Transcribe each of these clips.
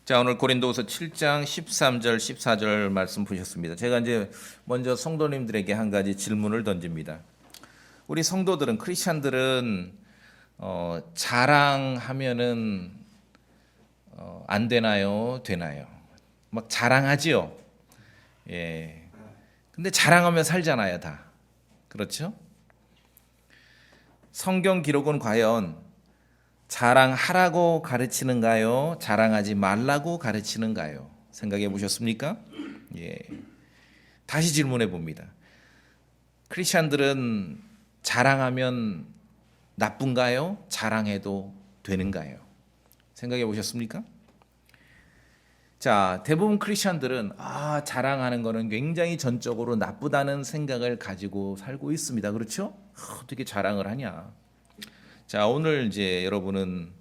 자, 오늘 고린도후서 7장 13절 14절 말씀 보셨습니다. 제가 이제 먼저 성도님들에게 한 가지 질문을 던집니다. 우리 성도들은, 크리스찬들은 자랑하면은 안 되나요? 되나요? 막 자랑하지요. 예. 근데 자랑하며 살잖아요, 다. 그렇죠? 성경 기록은 과연 자랑하라고 가르치는가요? 자랑하지 말라고 가르치는가요? 생각해 보셨습니까? 예. 다시 질문해 봅니다. 크리스찬들은 자랑하면 나쁜가요? 자랑해도 되는가요? 생각해 보셨습니까? 자, 대부분 크리스찬들은 자랑하는 거는 굉장히 전적으로 나쁘다는 생각을 가지고 살고 있습니다. 그렇죠? 어떻게 자랑을 하냐? 자, 오늘 이제 여러분은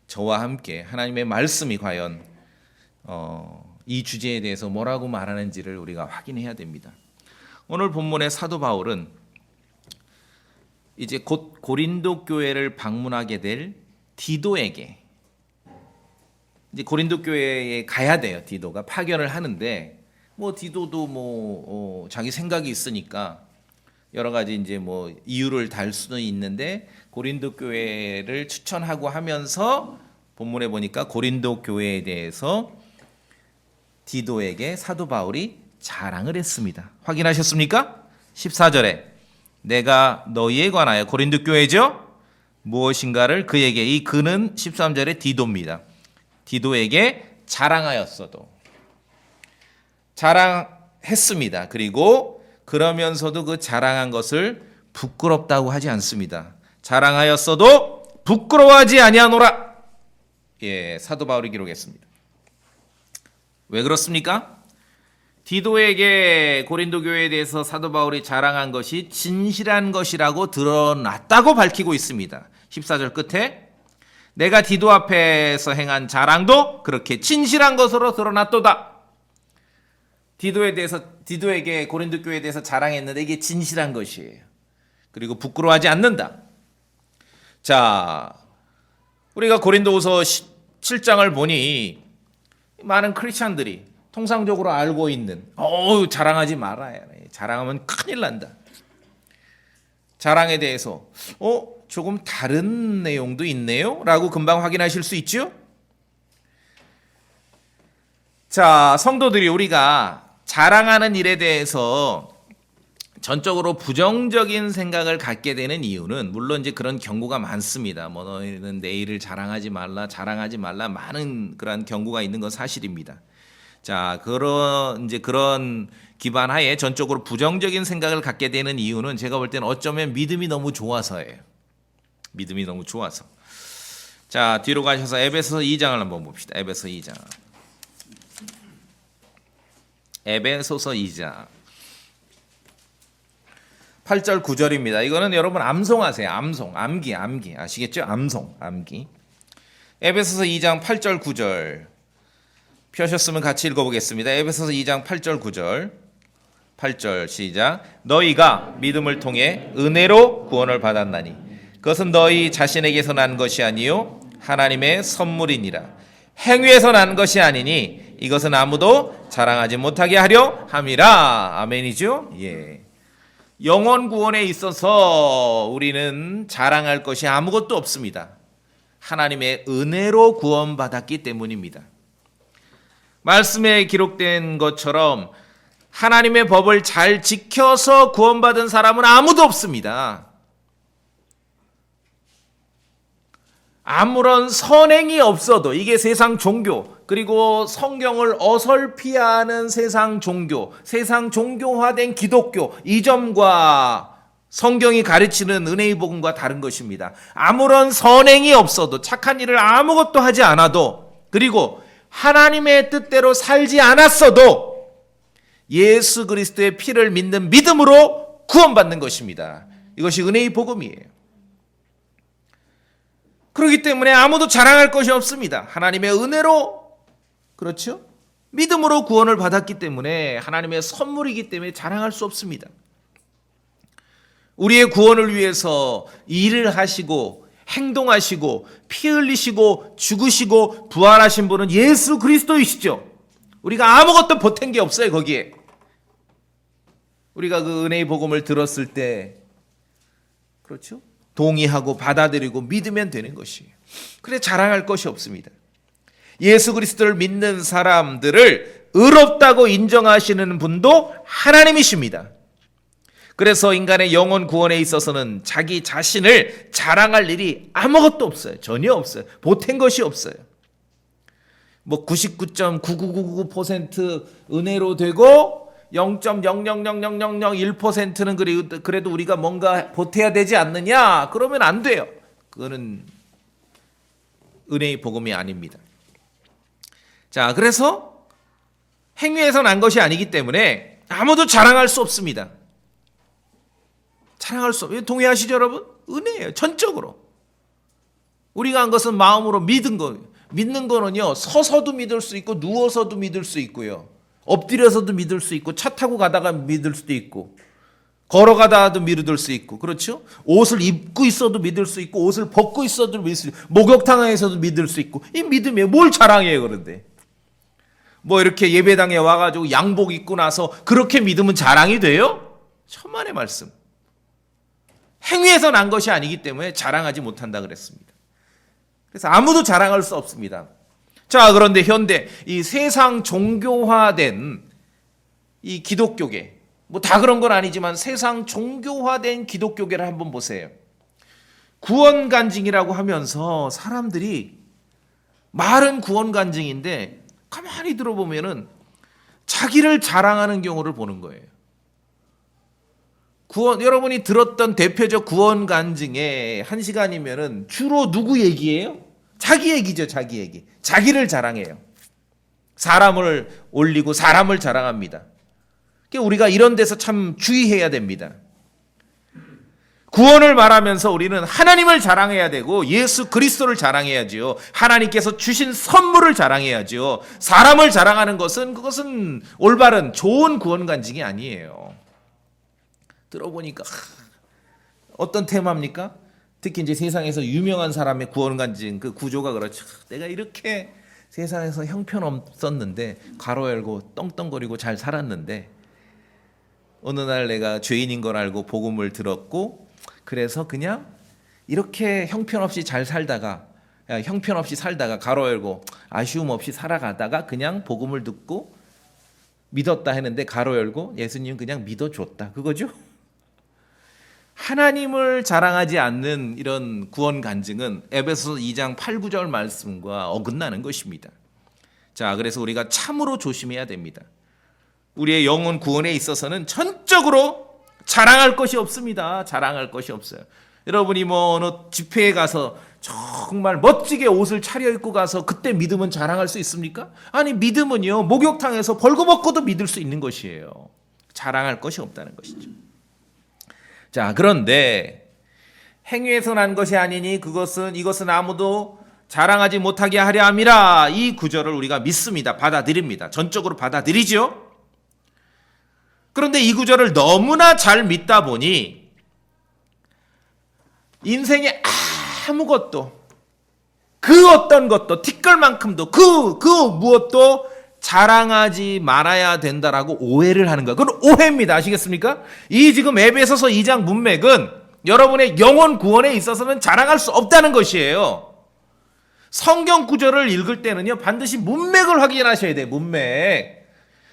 저와 함께 하나님의 말씀이 과연 이 주제에 대해서 뭐라고 말하는지를 우리가 확인해야 됩니다. 오늘 본문의 사도 바울은 이제 곧 고린도 교회를 방문하게 될 디도에게, 이제 고린도 교회에 가야 돼요. 디도가 파견을 하는데 디도도 자기 생각이 있으니까 여러 가지 이제 이유를 달 수는 있는데 고린도 교회를 추천하고 하면서 본문에 보니까 고린도 교회에 대해서 디도에게 사도 바울이 자랑을 했습니다. 확인하셨습니까? 14절에 내가 너희에 관하여, 고린도 교회죠? 무엇인가를 그에게, 이 그는 13절에 디도입니다. 디도에게 자랑하였어도, 자랑했습니다. 그리고 그러면서도 그 자랑한 것을 부끄럽다고 하지 않습니다. 자랑하였어도 부끄러워하지 아니하노라. 예, 사도 바울이 기록했습니다. 왜 그렇습니까? 디도에게 고린도 교회에 대해서 사도 바울이 자랑한 것이 진실한 것이라고 드러났다고 밝히고 있습니다. 14절 끝에 내가 디도 앞에서 행한 자랑도 그렇게 진실한 것으로 드러났도다. 디도에게 고린도 교회에 대해서 자랑했는데 이게 진실한 것이에요. 그리고 부끄러워하지 않는다. 자, 우리가 고린도후서 7장을 보니 많은 크리스찬들이 통상적으로 알고 있는 자랑하지 말아야 해. 자랑하면 큰일 난다. 자랑에 대해서 조금 다른 내용도 있네요 라고 금방 확인하실 수 있죠. 자, 성도들이 우리가 자랑하는 일에 대해서 전적으로 부정적인 생각을 갖게 되는 이유는, 물론 이제 그런 경고가 많습니다. 너희는 내 일을 자랑하지 말라, 자랑하지 말라, 많은 그런 경고가 있는 건 사실입니다. 자, 그런 기반 하에 전적으로 부정적인 생각을 갖게 되는 이유는 제가 볼 때는 어쩌면 믿음이 너무 좋아서예요. 믿음이 너무 좋아서. 자, 뒤로 가셔서 에베소서 2장을 한번 봅시다. 에베소 2장. 에베소서 2장 8절 9절입니다. 이거는 여러분 암송하세요. 암기 아시겠죠? 암기. 에베소서 2장 8절 9절 펴셨으면 같이 읽어보겠습니다. 에베소서 2장 8절 9절. 8절 시작. 너희가 믿음을 통해 은혜로 구원을 받았나니 그것은 너희 자신에게서 난 것이 아니요 하나님의 선물이니라. 행위에서 난 것이 아니니 이것은 아무도 자랑하지 못하게 하려 함이라. 아멘이죠? 예. 영원 구원에 있어서 우리는 자랑할 것이 아무것도 없습니다. 하나님의 은혜로 구원받았기 때문입니다. 말씀에 기록된 것처럼 하나님의 법을 잘 지켜서 구원받은 사람은 아무도 없습니다. 아무런 선행이 없어도, 이게 세상 종교, 그리고 성경을 어설피하는 세상 종교, 세상 종교화된 기독교, 이 점과 성경이 가르치는 은혜의 복음과 다른 것입니다. 아무런 선행이 없어도, 착한 일을 아무것도 하지 않아도, 그리고 하나님의 뜻대로 살지 않았어도 예수 그리스도의 피를 믿는 믿음으로 구원받는 것입니다. 이것이 은혜의 복음이에요. 그렇기 때문에 아무도 자랑할 것이 없습니다. 하나님의 은혜로, 그렇죠? 믿음으로 구원을 받았기 때문에, 하나님의 선물이기 때문에 자랑할 수 없습니다. 우리의 구원을 위해서 일을 하시고 행동하시고 피 흘리시고 죽으시고 부활하신 분은 예수 그리스도이시죠. 우리가 아무것도 보탠 게 없어요. 거기에 우리가 그 은혜의 복음을 들었을 때 그렇죠? 동의하고 받아들이고 믿으면 되는 것이에요. 그래 자랑할 것이 없습니다. 예수 그리스도를 믿는 사람들을 의롭다고 인정하시는 분도 하나님이십니다. 그래서 인간의 영혼 구원에 있어서는 자기 자신을 자랑할 일이 아무것도 없어요. 전혀 없어요. 보탠 것이 없어요. 뭐 99.99999% 은혜로 되고 0.0000001%는 그래도 우리가 뭔가 보태야 되지 않느냐? 그러면 안 돼요. 그거는 은혜의 복음이 아닙니다. 자, 그래서 행위에서 난 것이 아니기 때문에 아무도 자랑할 수 없습니다. 자랑할 수 없어요. 동의하시죠, 여러분? 은혜예요. 전적으로. 우리가 한 것은 마음으로 믿은 거예요. 믿는 거는요, 서서도 믿을 수 있고 누워서도 믿을 수 있고요. 엎드려서도 믿을 수 있고 차 타고 가다가 믿을 수도 있고 걸어가다가도 믿을 수 있고 그렇죠? 옷을 입고 있어도 믿을 수 있고 옷을 벗고 있어도 믿을 수 있고 목욕탕에서도 믿을 수 있고 이 믿음에 뭘 자랑해요 그런데 뭐 이렇게 예배당에 와가지고 양복 입고 나서 그렇게 믿으면 자랑이 돼요? 천만의 말씀. 행위에서 난 것이 아니기 때문에 자랑하지 못한다 그랬습니다. 그래서 아무도 자랑할 수 없습니다. 자, 그런데 현대 이 세상 종교화된 이 기독교계, 뭐 다 그런 건 아니지만 세상 종교화된 기독교계를 한번 보세요. 구원간증이라고 하면서 사람들이 말은 구원간증인데 가만히 들어보면은 자기를 자랑하는 경우를 보는 거예요. 여러분이 들었던 대표적 구원간증의 1시간이면은 주로 누구 얘기예요? 자기 얘기죠, 자기 얘기. 자기를 자랑해요. 사람을 올리고 사람을 자랑합니다. 그러니까 우리가 이런 데서 참 주의해야 됩니다. 구원을 말하면서 우리는 하나님을 자랑해야 되고 예수 그리스도를 자랑해야지요. 하나님께서 주신 선물을 자랑해야지요. 사람을 자랑하는 그것은 올바른 좋은 구원간증이 아니에요. 들어보니까 어떤 테마입니까? 특히 이제 세상에서 유명한 사람의 구원간증 그 구조가 그렇죠. 내가 이렇게 세상에서 형편없었는데 가로 열고 떵떵거리고 잘 살았는데 어느 날 내가 죄인인 걸 알고 복음을 들었고 그래서 그냥 이렇게 형편없이 잘 살다가 형편없이 살다가 가로 열고 아쉬움 없이 살아가다가 그냥 복음을 듣고 믿었다 했는데 가로 열고 예수님 그냥 믿어줬다 그거죠? 하나님을 자랑하지 않는 이런 구원 간증은 에베소서 2장 8, 9절 말씀과 어긋나는 것입니다. 자, 그래서 우리가 참으로 조심해야 됩니다. 우리의 영혼 구원에 있어서는 전적으로 자랑할 것이 없습니다. 자랑할 것이 없어요. 여러분이 뭐 어느 집회에 가서 정말 멋지게 옷을 차려입고 가서 그때 믿음은 자랑할 수 있습니까? 아니 믿음은요 목욕탕에서 벌거벗고도 믿을 수 있는 것이에요. 자랑할 것이 없다는 것이죠. 자, 그런데 행위에서 난 것이 아니니 이것은 아무도 자랑하지 못하게 하려 함이라. 이 구절을 우리가 믿습니다. 받아들입니다. 전적으로 받아들이죠. 그런데 이 구절을 너무나 잘 믿다 보니 인생에 아무것도 그 어떤 것도 티끌만큼도 그 무엇도 자랑하지 말아야 된다라고 오해를 하는 거예요. 그건 오해입니다. 아시겠습니까? 이 지금 에베소서 2장 문맥은 여러분의 영혼 구원에 있어서는 자랑할 수 없다는 것이에요. 성경 구절을 읽을 때는요 반드시 문맥을 확인하셔야 돼요. 문맥.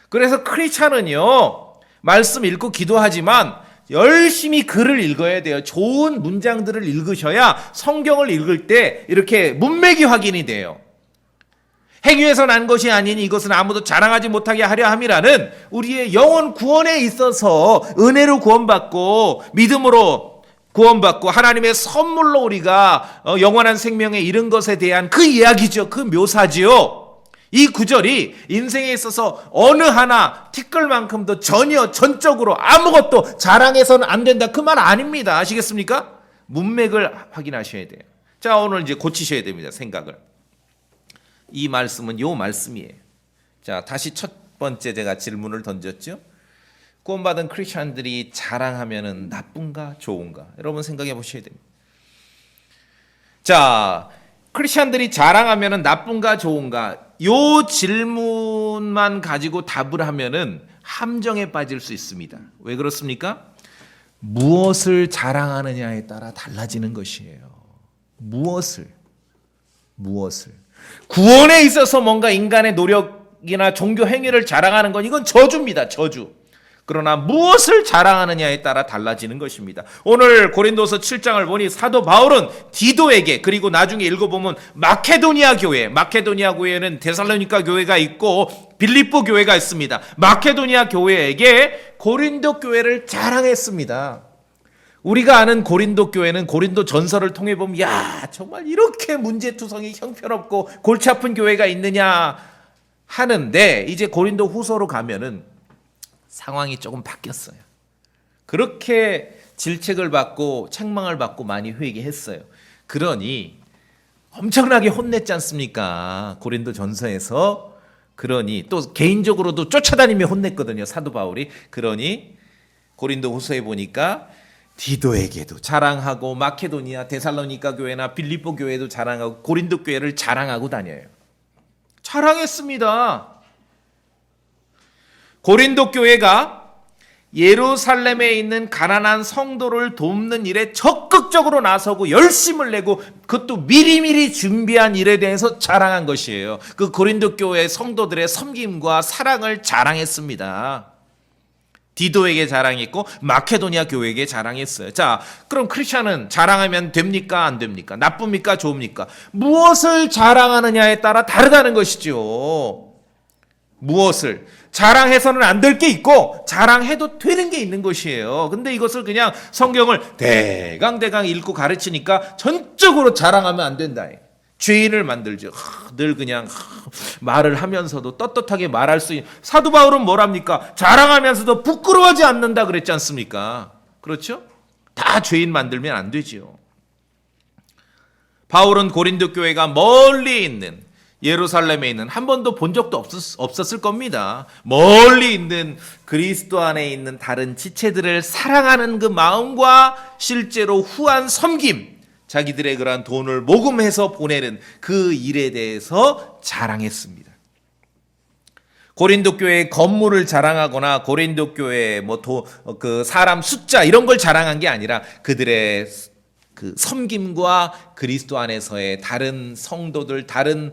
그래서 크리스찬은요 말씀 읽고 기도하지만 열심히 글을 읽어야 돼요. 좋은 문장들을 읽으셔야 성경을 읽을 때 이렇게 문맥이 확인이 돼요. 행위에서 난 것이 아니니 이것은 아무도 자랑하지 못하게 하려 함이라는 우리의 영혼 구원에 있어서 은혜로 구원받고 믿음으로 구원받고 하나님의 선물로 우리가 영원한 생명에 이른 것에 대한 그 이야기죠. 그 묘사지요. 이 구절이 인생에 있어서 어느 하나 티끌만큼도 전혀 전적으로 아무것도 자랑해서는 안 된다. 그 말 아닙니다. 아시겠습니까? 문맥을 확인하셔야 돼요. 자, 오늘 이제 고치셔야 됩니다. 생각을. 이 말씀은 요 말씀이에요. 자, 다시 첫 번째 제가 질문을 던졌죠. 구원받은 크리스천들이 자랑하면은 나쁜가 좋은가? 여러분 생각해 보셔야 됩니다. 자, 크리스천들이 자랑하면은 나쁜가 좋은가? 요 질문만 가지고 답을 하면은 함정에 빠질 수 있습니다. 왜 그렇습니까? 무엇을 자랑하느냐에 따라 달라지는 것이에요. 무엇을. 구원에 있어서 뭔가 인간의 노력이나 종교 행위를 자랑하는 건 이건 저주입니다. 저주. 그러나 무엇을 자랑하느냐에 따라 달라지는 것입니다. 오늘 고린도서 7장을 보니 사도 바울은 디도에게, 그리고 나중에 읽어보면 마케도니아 교회는 데살로니가 교회가 있고 빌립보 교회가 있습니다. 마케도니아 교회에게 고린도 교회를 자랑했습니다. 우리가 아는 고린도 교회는 고린도 전설을 통해 보면 야, 정말 이렇게 문제투성이 형편없고 골치 아픈 교회가 있느냐 하는데, 이제 고린도 후서로 가면은 상황이 조금 바뀌었어요. 그렇게 질책을 받고 책망을 받고 많이 회개했어요. 그러니 엄청나게 혼냈지 않습니까? 고린도 전서에서. 그러니 또 개인적으로도 쫓아다니며 혼냈거든요, 사도 바울이. 그러니 고린도 후서에 보니까 디도에게도 자랑하고 마케도니아, 데살로니가 교회나 빌립보 교회도 자랑하고 고린도 교회를 자랑하고 다녀요. 자랑했습니다. 고린도 교회가 예루살렘에 있는 가난한 성도를 돕는 일에 적극적으로 나서고 열심을 내고 그것도 미리미리 준비한 일에 대해서 자랑한 것이에요. 그 고린도 교회 성도들의 섬김과 사랑을 자랑했습니다. 디도에게 자랑했고 마케도니아 교회에게 자랑했어요. 자, 그럼 크리스천은 자랑하면 됩니까? 안 됩니까? 나쁩니까? 좋습니까? 무엇을 자랑하느냐에 따라 다르다는 것이죠. 무엇을? 자랑해서는 안 될 게 있고 자랑해도 되는 게 있는 것이에요. 근데 이것을 그냥 성경을 대강 읽고 가르치니까 전적으로 자랑하면 안 된다. 죄인을 만들죠. 늘 그냥 말을 하면서도 떳떳하게 말할 수 있는. 사도 바울은 뭐랍니까? 자랑하면서도 부끄러워하지 않는다 그랬지 않습니까? 그렇죠? 다 죄인 만들면 안 되지요. 바울은 고린도 교회가 멀리 있는 예루살렘에 있는, 한 번도 본 적도 없었을 겁니다. 멀리 있는 그리스도 안에 있는 다른 지체들을 사랑하는 그 마음과 실제로 후한 섬김, 자기들의 그러한 돈을 모금해서 보내는 그 일에 대해서 자랑했습니다. 고린도 교회의 건물을 자랑하거나 고린도 교회의 그 사람 숫자 이런 걸 자랑한 게 아니라 그들의 그 섬김과 그리스도 안에서의 다른 성도들, 다른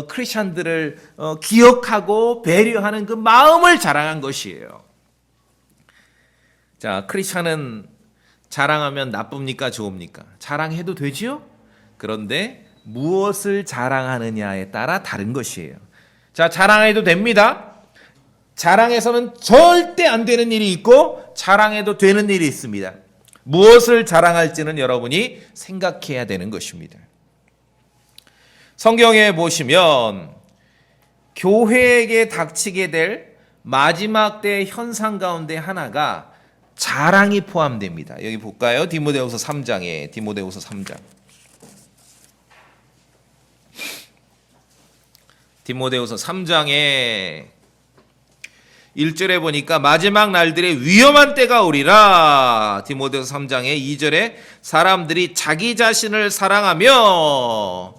크리스천들을 기억하고 배려하는 그 마음을 자랑한 것이에요. 자, 크리스천은 자랑하면 나쁩니까? 좋습니까? 자랑해도 되지요? 그런데 무엇을 자랑하느냐에 따라 다른 것이에요. 자, 자랑해도 됩니다. 자랑해서는 절대 안 되는 일이 있고 자랑해도 되는 일이 있습니다. 무엇을 자랑할지는 여러분이 생각해야 되는 것입니다. 성경에 보시면 교회에게 닥치게 될 마지막 때의 현상 가운데 하나가 자랑이 포함됩니다. 여기 볼까요? 디모데후서 3장에 디모데후서 3장. 디모데후서 3장에 1절에 보니까 마지막 날들에 위험한 때가 오리라. 디모데후서 3장의 2절에 사람들이 자기 자신을 사랑하며,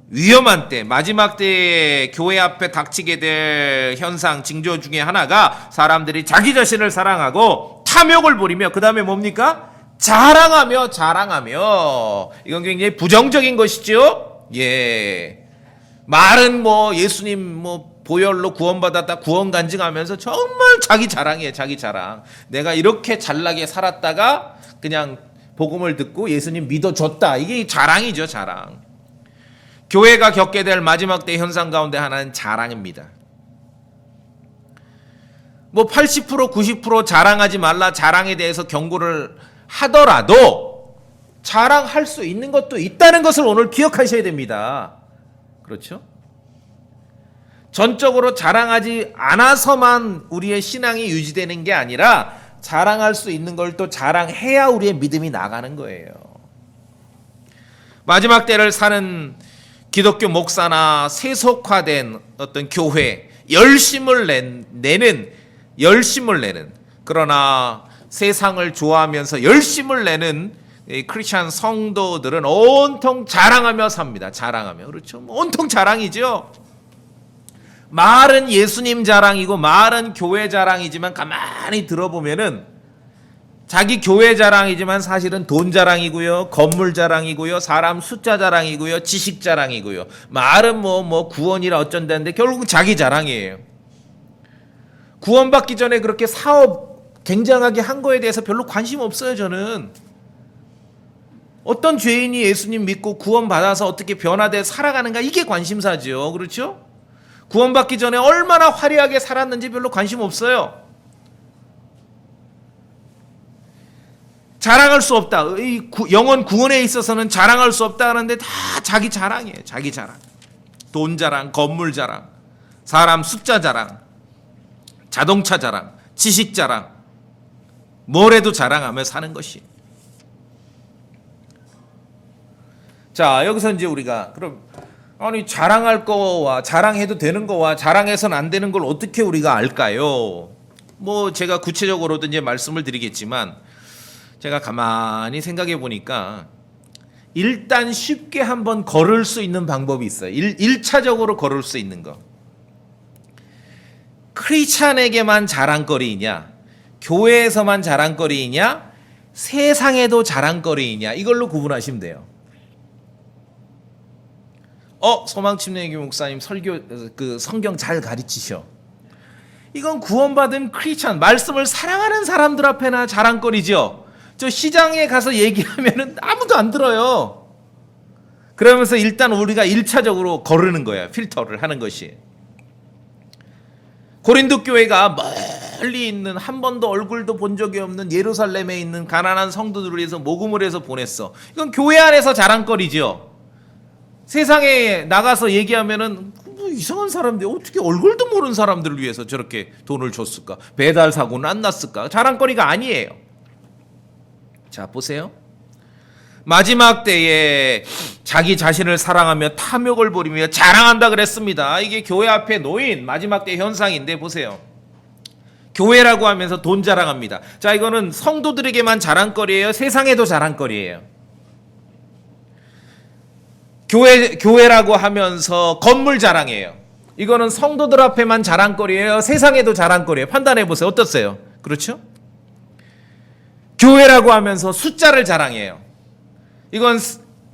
위험한 때, 마지막 때에 교회 앞에 닥치게 될 현상, 징조 중에 하나가 사람들이 자기 자신을 사랑하고 탐욕을 부리며, 그 다음에 뭡니까? 자랑하며. 이건 굉장히 부정적인 것이죠. 예. 말은 예수님 보혈로 구원받았다, 구원 간증하면서 정말 자기 자랑이에요. 자기 자랑. 내가 이렇게 잘나게 살았다가 그냥 복음을 듣고 예수님 믿어줬다. 이게 자랑이죠, 자랑. 교회가 겪게 될 마지막 때 현상 가운데 하나는 자랑입니다. 80% 90% 자랑하지 말라, 자랑에 대해서 경고를 하더라도 자랑할 수 있는 것도 있다는 것을 오늘 기억하셔야 됩니다. 그렇죠? 전적으로 자랑하지 않아서만 우리의 신앙이 유지되는 게 아니라 자랑할 수 있는 걸 또 자랑해야 우리의 믿음이 나가는 거예요. 마지막 때를 사는 기독교 목사나 세속화된 어떤 교회, 열심을 내는 그러나 세상을 좋아하면서 열심을 내는 이 크리스찬 성도들은 온통 자랑하며 삽니다. 자랑하며. 그렇죠? 온통 자랑이죠. 말은 예수님 자랑이고 말은 교회 자랑이지만 가만히 들어보면은 자기 교회 자랑이지만 사실은 돈 자랑이고요, 건물 자랑이고요, 사람 숫자 자랑이고요, 지식 자랑이고요. 말은 뭐 구원이라 어쩐다는데 결국 자기 자랑이에요. 구원받기 전에 그렇게 사업 굉장하게 한 거에 대해서 별로 관심 없어요, 저는. 어떤 죄인이 예수님 믿고 구원받아서 어떻게 변화돼 살아가는가, 이게 관심사죠. 그렇죠? 구원받기 전에 얼마나 화려하게 살았는지 별로 관심 없어요. 자랑할 수 없다. 영혼 구원에 있어서는 자랑할 수 없다 하는데 다 자기 자랑이에요. 자기 자랑. 돈 자랑, 건물 자랑, 사람 숫자 자랑, 자동차 자랑, 지식 자랑, 뭐래도 자랑하며 사는 것이. 자, 여기서 이제 우리가 그럼 아니 자랑할 거와 자랑해도 되는 거와 자랑해서는 안 되는 걸 어떻게 우리가 알까요? 뭐 제가 구체적으로도 이제 말씀을 드리겠지만 제가 가만히 생각해 보니까 일단 쉽게 한번 걸을 수 있는 방법이 있어요. 1차적으로 걸을 수 있는 거. 크리스찬에게만 자랑거리이냐, 교회에서만 자랑거리이냐, 세상에도 자랑거리이냐, 이걸로 구분하시면 돼요. 소망침례교 목사님 설교 성경 잘 가르치셔. 이건 구원받은 크리스찬, 말씀을 사랑하는 사람들 앞에나 자랑거리죠. 저 시장에 가서 얘기하면은 아무도 안 들어요. 그러면서 일단 우리가 1차적으로 거르는 거야. 필터를 하는 것이. 고린도 교회가 멀리 있는 한 번도 얼굴도 본 적이 없는 예루살렘에 있는 가난한 성도들을 위해서 모금을 해서 보냈어. 이건 교회 안에서 자랑거리죠. 세상에 나가서 얘기하면은 뭐 이상한 사람들, 어떻게 얼굴도 모르는 사람들을 위해서 저렇게 돈을 줬을까? 배달 사고는 안 났을까? 자랑거리가 아니에요. 자, 보세요. 마지막 때에 자기 자신을 사랑하며 탐욕을 부리며 자랑한다 그랬습니다. 이게 교회 앞에 놓인 마지막 때 현상인데 보세요. 교회라고 하면서 돈 자랑합니다. 자, 이거는 성도들에게만 자랑거리예요? 세상에도 자랑거리예요? 교회라고 하면서 건물 자랑이에요. 이거는 성도들 앞에만 자랑거리예요? 세상에도 자랑거리예요? 판단해 보세요. 어떠세요? 그렇죠? 교회라고 하면서 숫자를 자랑해요. 이건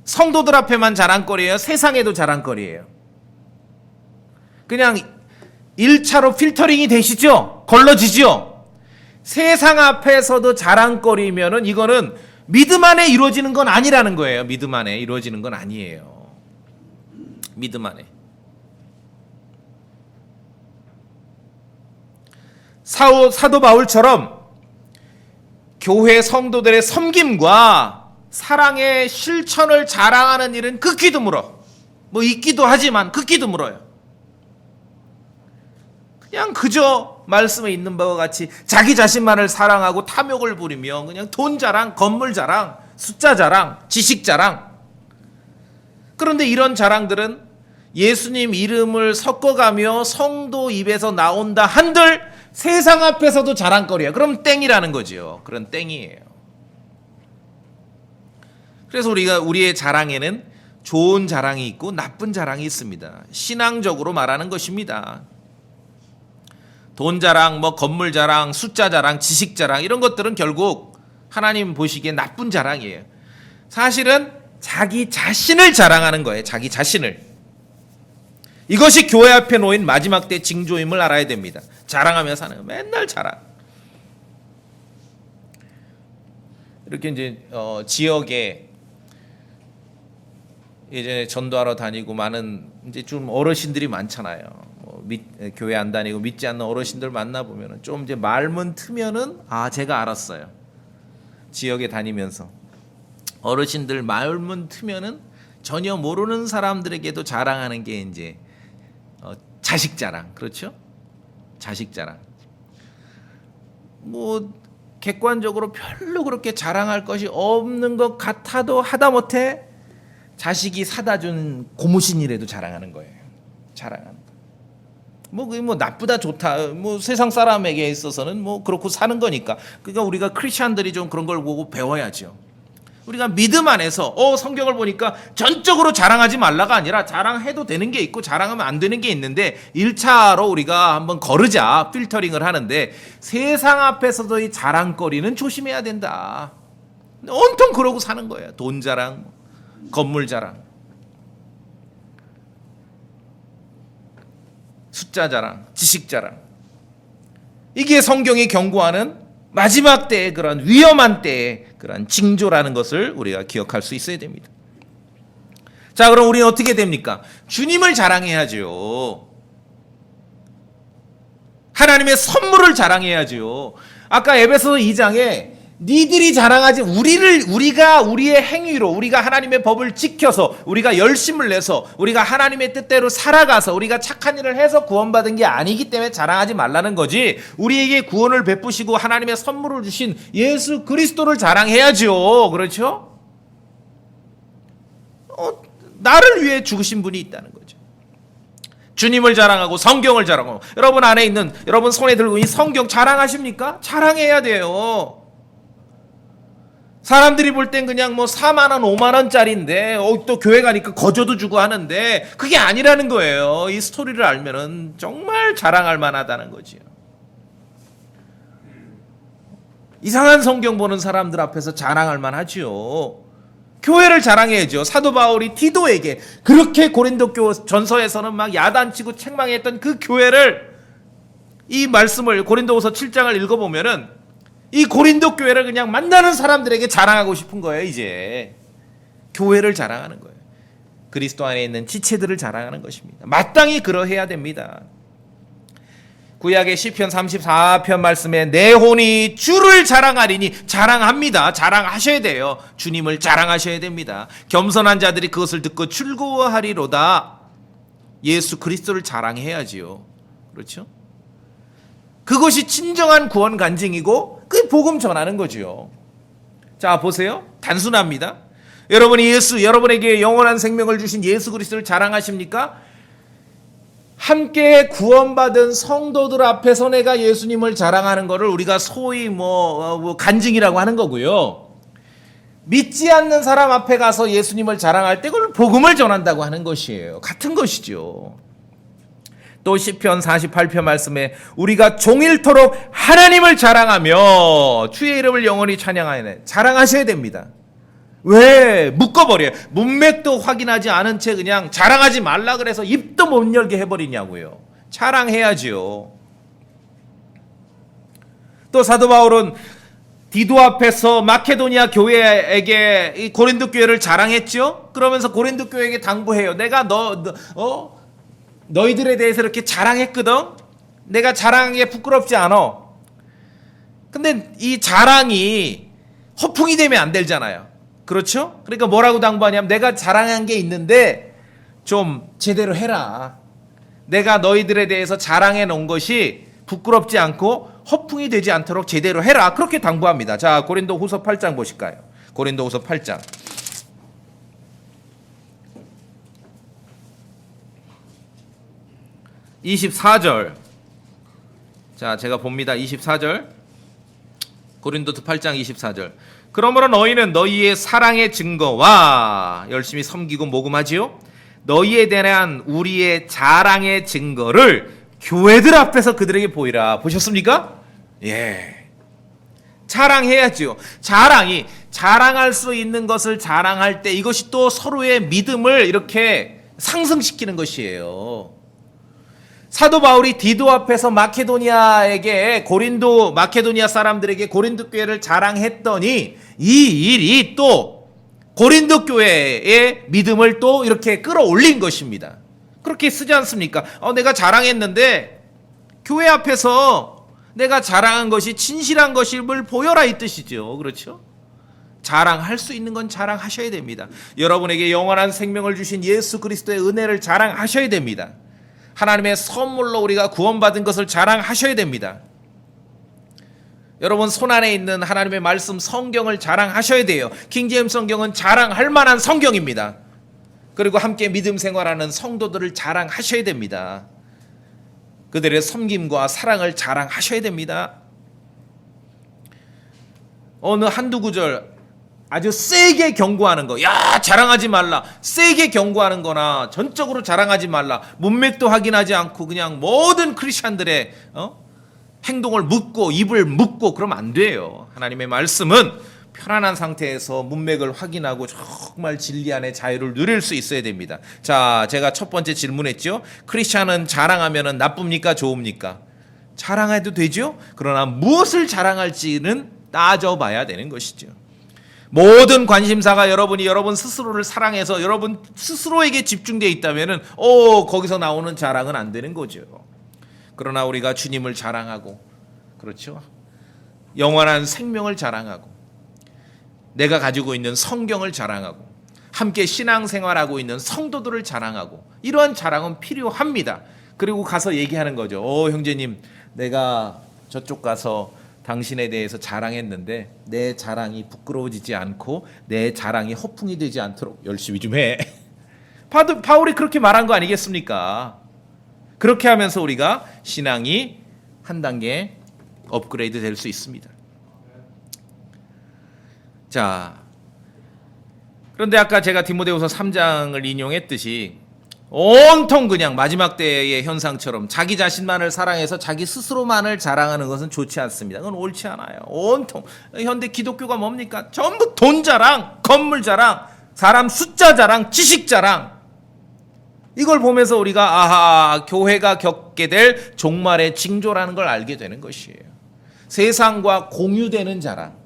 성도들 앞에만 자랑거리예요? 세상에도 자랑거리예요? 그냥 1차로 필터링이 되시죠? 걸러지죠? 세상 앞에서도 자랑거리면은 이거는 믿음 안에 이루어지는 건 아니라는 거예요. 믿음 안에 이루어지는 건 아니에요. 믿음 안에. 사도 바울처럼 교회 성도들의 섬김과 사랑의 실천을 자랑하는 일은 극히 드물어. 뭐 있기도 하지만 극히 드물어요. 그냥 그저 말씀에 있는 바와 같이 자기 자신만을 사랑하고 탐욕을 부리며 그냥 돈 자랑, 건물 자랑, 숫자 자랑, 지식 자랑. 그런데 이런 자랑들은 예수님 이름을 섞어가며 성도 입에서 나온다 한들 세상 앞에서도 자랑거리야. 그럼 땡이라는 거죠. 그런 땡이에요. 그래서 우리의 자랑에는 좋은 자랑이 있고 나쁜 자랑이 있습니다. 신앙적으로 말하는 것입니다. 돈 자랑, 뭐 건물 자랑, 숫자 자랑, 지식 자랑 이런 것들은 결국 하나님 보시기에 나쁜 자랑이에요. 사실은 자기 자신을 자랑하는 거예요. 자기 자신을. 이것이 교회 앞에 놓인 마지막 때 징조임을 알아야 됩니다. 자랑하며 사는 거. 맨날 자랑. 이렇게 이제 지역에 예전에 전도하러 다니고 많은 이제 좀 어르신들이 많잖아요. 교회 안 다니고 믿지 않는 어르신들 만나 보면은 좀 이제 말문 트면은 제가 알았어요. 지역에 다니면서 어르신들 말문 트면은 전혀 모르는 사람들에게도 자랑하는 게 이제 자식 자랑, 그렇죠? 자식 자랑. 뭐 객관적으로 별로 그렇게 자랑할 것이 없는 것 같아도 하다못해 자식이 사다 준 고무신이라도 자랑하는 거예요. 자랑하는 거. 그게 나쁘다 좋다. 세상 사람에게 있어서는 그렇고 사는 거니까. 그러니까 우리가 크리스천들이 좀 그런 걸 보고 배워야죠. 우리가 믿음 안에서 성경을 보니까 전적으로 자랑하지 말라가 아니라 자랑해도 되는 게 있고 자랑하면 안 되는 게 있는데 1차로 우리가 한번 거르자 필터링을 하는데 세상 앞에서도 이 자랑거리는 조심해야 된다. 온통 그러고 사는 거예요. 돈 자랑, 건물 자랑, 숫자 자랑, 지식 자랑. 이게 성경이 경고하는 마지막 때의 그런 위험한 때의 그런 징조라는 것을 우리가 기억할 수 있어야 됩니다. 자, 그럼 우리는 어떻게 됩니까? 주님을 자랑해야죠. 하나님의 선물을 자랑해야죠. 아까 에베소서 2장에 니들이 자랑하지 우리가 우리의 행위로 우리가 하나님의 법을 지켜서 우리가 열심을 내서 우리가 하나님의 뜻대로 살아가서 우리가 착한 일을 해서 구원받은 게 아니기 때문에 자랑하지 말라는 거지. 우리에게 구원을 베푸시고 하나님의 선물을 주신 예수 그리스도를 자랑해야죠. 그렇죠? 나를 위해 죽으신 분이 있다는 거죠. 주님을 자랑하고 성경을 자랑하고 여러분 안에 있는 여러분 손에 들고 이 성경 자랑하십니까? 자랑해야 돼요. 사람들이 볼 땐 그냥 4만 원, 5만 원짜리인데 또 교회 가니까 거저도 주고 하는데 그게 아니라는 거예요. 이 스토리를 알면은 정말 자랑할 만하다는 거지요. 이상한 성경 보는 사람들 앞에서 자랑할 만하지요. 교회를 자랑해야죠. 사도 바울이 디도에게 그렇게 고린도 전서에서는 막 야단치고 책망했던 그 교회를 이 말씀을 고린도후서 7장을 읽어보면은 이 고린도 교회를 그냥 만나는 사람들에게 자랑하고 싶은 거예요. 이제 교회를 자랑하는 거예요. 그리스도 안에 있는 지체들을 자랑하는 것입니다. 마땅히 그러해야 됩니다. 구약의 시편 34편 말씀에 내 혼이 주를 자랑하리니 자랑합니다. 자랑하셔야 돼요. 주님을 자랑하셔야 됩니다. 겸손한 자들이 그것을 듣고 즐거워하리로다. 예수 그리스도를 자랑해야지요. 그렇죠? 그것이 진정한 구원 간증이고 그 복음 전하는 거죠. 자, 보세요. 단순합니다. 여러분이 여러분에게 영원한 생명을 주신 예수 그리스도를 자랑하십니까? 함께 구원받은 성도들 앞에서 내가 예수님을 자랑하는 것을 우리가 소위 간증이라고 하는 거고요. 믿지 않는 사람 앞에 가서 예수님을 자랑할 때 그걸 복음을 전한다고 하는 것이에요. 같은 것이죠. 또 시편 48편 말씀에 우리가 종일토록 하나님을 자랑하며 주의 이름을 영원히 찬양하네. 자랑하셔야 됩니다. 왜? 묶어버려요. 문맥도 확인하지 않은 채 그냥 자랑하지 말라 그래서 입도 못 열게 해버리냐고요. 자랑해야지요. 또 사도 바울은 디도 앞에서 마케도니아 교회에게 이 고린도 교회를 자랑했죠. 그러면서 고린도 교회에게 당부해요. 내가 너희들에 대해서 이렇게 자랑했거든. 내가 자랑한 게 부끄럽지 않아. 근데 이 자랑이 허풍이 되면 안 되잖아요. 그렇죠? 그러니까 뭐라고 당부하냐면 내가 자랑한 게 있는데 좀 제대로 해라. 내가 너희들에 대해서 자랑해 놓은 것이 부끄럽지 않고 허풍이 되지 않도록 제대로 해라. 그렇게 당부합니다. 자, 고린도후서 8장 보실까요? 고린도후서 8장. 24절. 자, 제가 봅니다. 24절. 고린도서 8장 24절. 그러므로 너희는 너희의 사랑의 증거와 열심히 섬기고 모금하지요. 너희에 대한 우리의 자랑의 증거를 교회들 앞에서 그들에게 보이라. 보셨습니까? 예. 자랑해야지요. 자랑할 수 있는 것을 자랑할 때 이것이 또 서로의 믿음을 이렇게 상승시키는 것이에요. 사도 바울이 디도 앞에서 마케도니아에게 마케도니아 사람들에게 고린도 교회를 자랑했더니 이 일이 또 고린도 교회의 믿음을 또 이렇게 끌어올린 것입니다. 그렇게 쓰지 않습니까? 내가 자랑했는데 교회 앞에서 내가 자랑한 것이 진실한 것임을 보여라 이 뜻이죠. 그렇죠? 자랑할 수 있는 건 자랑하셔야 됩니다. 여러분에게 영원한 생명을 주신 예수 그리스도의 은혜를 자랑하셔야 됩니다. 하나님의 선물로 우리가 구원받은 것을 자랑하셔야 됩니다. 여러분 손안에 있는 하나님의 말씀 성경을 자랑하셔야 돼요. 킹제임스 성경은 자랑할 만한 성경입니다. 그리고 함께 믿음 생활하는 성도들을 자랑하셔야 됩니다. 그들의 섬김과 사랑을 자랑하셔야 됩니다. 어느 한두 구절 아주 세게 경고하는 거. 야, 자랑하지 말라. 세게 경고하는 거나 전적으로 자랑하지 말라. 문맥도 확인하지 않고 그냥 모든 크리스천들의 행동을 묻고 입을 묻고 그러면 안 돼요. 하나님의 말씀은 편안한 상태에서 문맥을 확인하고 정말 진리 안에 자유를 누릴 수 있어야 됩니다. 자, 제가 첫 번째 질문했죠. 크리스천은 자랑하면 나쁩니까? 좋습니까? 자랑해도 되죠. 그러나 무엇을 자랑할지는 따져봐야 되는 것이죠. 모든 관심사가 여러분 스스로를 사랑해서 여러분 스스로에게 집중되어 있다면은 거기서 나오는 자랑은 안 되는 거죠. 그러나 우리가 주님을 자랑하고, 그렇죠? 영원한 생명을 자랑하고, 내가 가지고 있는 성경을 자랑하고, 함께 신앙생활하고 있는 성도들을 자랑하고, 이러한 자랑은 필요합니다. 그리고 가서 얘기하는 거죠. 형제님, 내가 저쪽 가서 당신에 대해서 자랑했는데 내 자랑이 부끄러워지지 않고 내 자랑이 허풍이 되지 않도록 열심히 좀 해. 바울이 그렇게 말한 거 아니겠습니까? 그렇게 하면서 우리가 신앙이 한 단계 업그레이드 될 수 있습니다. 자, 그런데 아까 제가 디모데후서 3장을 인용했듯이 온통 그냥 마지막 때의 현상처럼 자기 자신만을 사랑해서 자기 스스로만을 자랑하는 것은 좋지 않습니다. 그건 옳지 않아요. 온통 현대 기독교가 뭡니까? 전부 돈 자랑, 건물 자랑, 사람 숫자 자랑, 지식 자랑. 이걸 보면서 우리가 교회가 겪게 될 종말의 징조라는 걸 알게 되는 것이에요. 세상과 공유되는 자랑.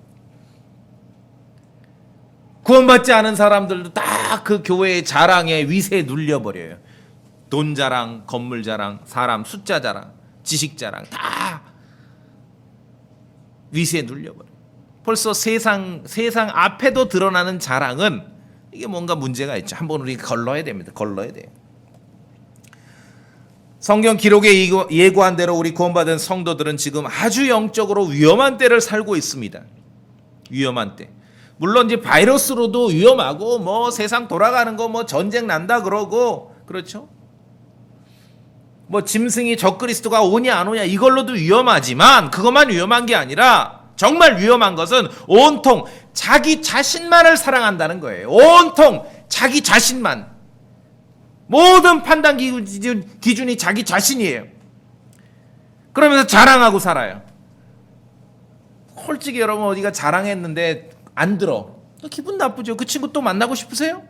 구원받지 않은 사람들도 다 그 교회의 자랑에 위세에 눌려버려요. 돈 자랑, 건물 자랑, 사람 숫자 자랑, 지식 자랑 다 위세에 눌려버려요. 벌써 세상 앞에도 드러나는 자랑은 이게 뭔가 문제가 있죠. 한번 우리 걸러야 됩니다. 걸러야 돼요. 성경 기록에 예고한 대로 우리 구원받은 성도들은 지금 아주 영적으로 위험한 때를 살고 있습니다. 위험한 때. 물론 이제 바이러스로도 위험하고 세상 돌아가는 거 전쟁 난다 그러고, 그렇죠? 짐승이 적그리스도가 오냐 안 오냐 이걸로도 위험하지만 그것만 위험한 게 아니라 정말 위험한 것은 온통 자기 자신만을 사랑한다는 거예요. 온통 자기 자신만. 모든 판단 기준이 자기 자신이에요. 그러면서 자랑하고 살아요. 솔직히 여러분 어디가 자랑했는데 안 들어. 기분 나쁘죠. 그 친구 또 만나고 싶으세요?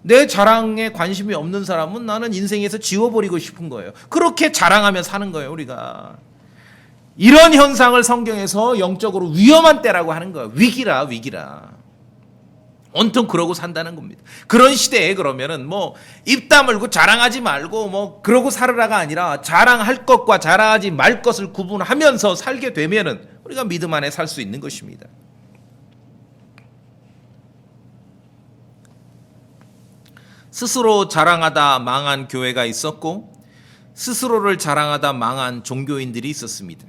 내 자랑에 관심이 없는 사람은 나는 인생에서 지워버리고 싶은 거예요. 그렇게 자랑하며 사는 거예요, 우리가. 이런 현상을 성경에서 영적으로 위험한 때라고 하는 거예요. 위기라. 온통 그러고 산다는 겁니다. 그런 시대에 그러면은 입 다물고 자랑하지 말고 그러고 살으라가 아니라 자랑할 것과 자랑하지 말 것을 구분하면서 살게 되면은 우리가 믿음 안에 살 수 있는 것입니다. 스스로 자랑하다 망한 교회가 있었고 스스로를 자랑하다 망한 종교인들이 있었습니다.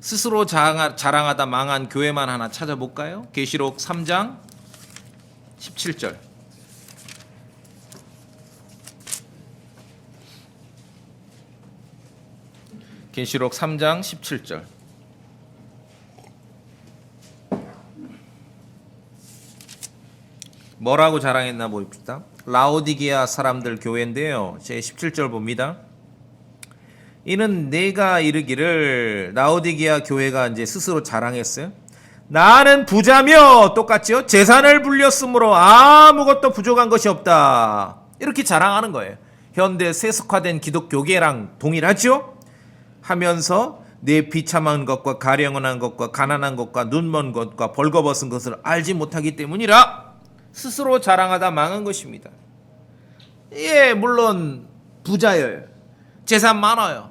스스로 자랑하다 망한 교회만 하나 찾아볼까요? 계시록 3장 17절. 계시록 3장 17절. 뭐라고 자랑했나 봅시다. 라오디게아 사람들 교회인데요. 제 17절 봅니다. 이는 내가 이르기를, 라오디게아 교회가 이제 스스로 자랑했어요. 나는 부자며, 똑같죠? 재산을 불렸으므로 아무것도 부족한 것이 없다. 이렇게 자랑하는 거예요. 현대 세속화된 기독교계랑 동일하죠? 하면서 내 비참한 것과 가련한 것과 가난한 것과 눈먼 것과 벌거벗은 것을 알지 못하기 때문이라 스스로 자랑하다 망한 것입니다. 물론 부자예요. 재산 많아요.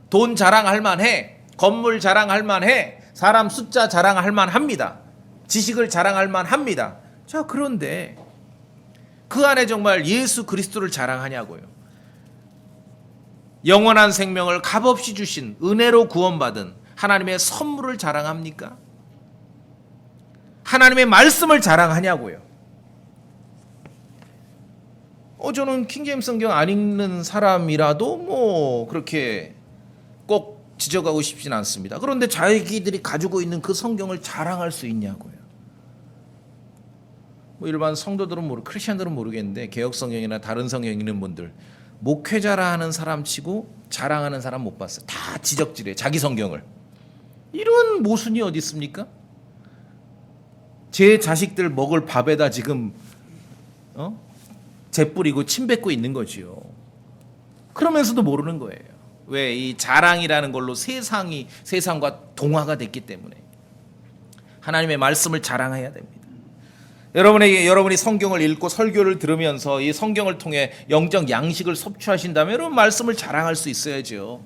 돈 자랑할 만해. 건물 자랑할 만해. 사람 숫자 자랑할 만합니다. 지식을 자랑할 만합니다. 자, 그런데 그 안에 정말 예수 그리스도를 자랑하냐고요. 영원한 생명을 값없이 주신 은혜로 구원받은 하나님의 선물을 자랑합니까? 하나님의 말씀을 자랑하냐고요. 저는 킹제임스 성경 안 읽는 사람이라도 그렇게 꼭 지적하고 싶진 않습니다. 그런데 자기들이 가지고 있는 그 성경을 자랑할 수 있냐고요. 뭐 일반 성도들은 크리스천들은 모르겠는데 개혁 성경이나 다른 성경 읽는 분들 목회자라 하는 사람 치고 자랑하는 사람 못 봤어요. 다 지적질해 자기 성경을. 이런 모순이 어디 있습니까? 제 자식들 먹을 밥에다 지금 재 뿌리고 침 뱉고 있는 거지요. 그러면서도 모르는 거예요. 왜? 이 자랑이라는 걸로 세상과 동화가 됐기 때문에 하나님의 말씀을 자랑해야 됩니다. 여러분이 성경을 읽고 설교를 들으면서 이 성경을 통해 영적 양식을 섭취하신다면 여러분 말씀을 자랑할 수 있어야죠.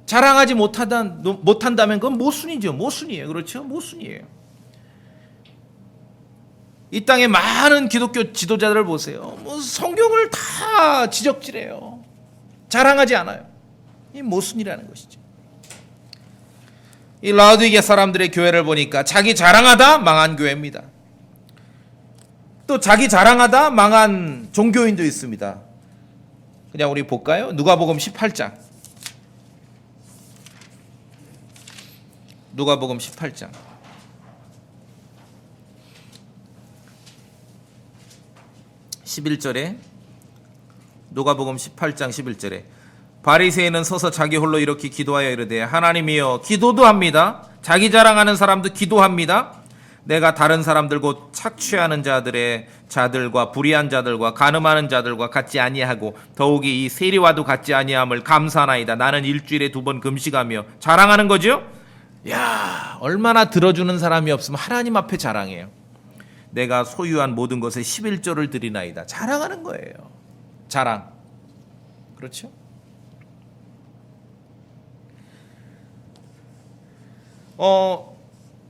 자랑하지 못한다면 그건 모순이죠. 모순이에요. 그렇죠? 모순이에요. 이 땅에 많은 기독교 지도자들을 보세요. 뭐 성경을 다 지적질해요. 자랑하지 않아요. 이 모순이라는 것이죠. 이 라우디게 사람들의 교회를 보니까 자기 자랑하다 망한 교회입니다. 또 자기 자랑하다 망한 종교인도 있습니다. 그냥 우리 볼까요? 누가복음 18장. 누가복음 18장. 11절에 누가복음 18장 11절에 바리새인은 서서 자기 홀로 이렇게 기도하여 이르되 하나님이여 기도도 합니다. 자기 자랑하는 사람도 기도합니다. 내가 다른 사람들 곧 착취하는 자들과 불의한 자들과 간음하는 자들과 같지 아니하고 더욱이 이 세리와도 같지 아니함을 감사하나이다. 나는 일주일에 2번 금식하며 자랑하는 거죠. 야, 얼마나 들어주는 사람이 없으면 하나님 앞에 자랑해요. 내가 소유한 모든 것에 11조를 드리나이다. 자랑하는 거예요. 자랑. 그렇죠?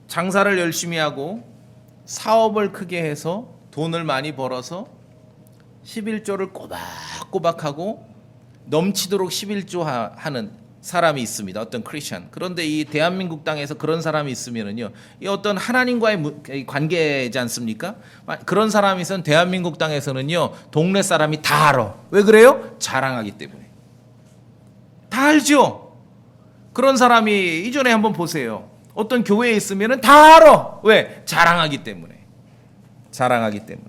장사를 열심히 하고 사업을 크게 해서 돈을 많이 벌어서 11조를 꼬박꼬박하고 넘치도록 11조 하는 사람이 있습니다. 어떤 크리스천. 그런데 이 대한민국 땅에서 그런 사람이 있으면은요, 이 어떤 하나님과의 관계지 않습니까? 그런 사람이 있으면 대한민국 땅에서는요, 동네 사람이 다 알아. 왜 그래요? 자랑하기 때문에. 다 알죠? 그런 사람이 이전에 한번 보세요. 어떤 교회에 있으면은 다 알아. 왜? 자랑하기 때문에. 자랑하기 때문에.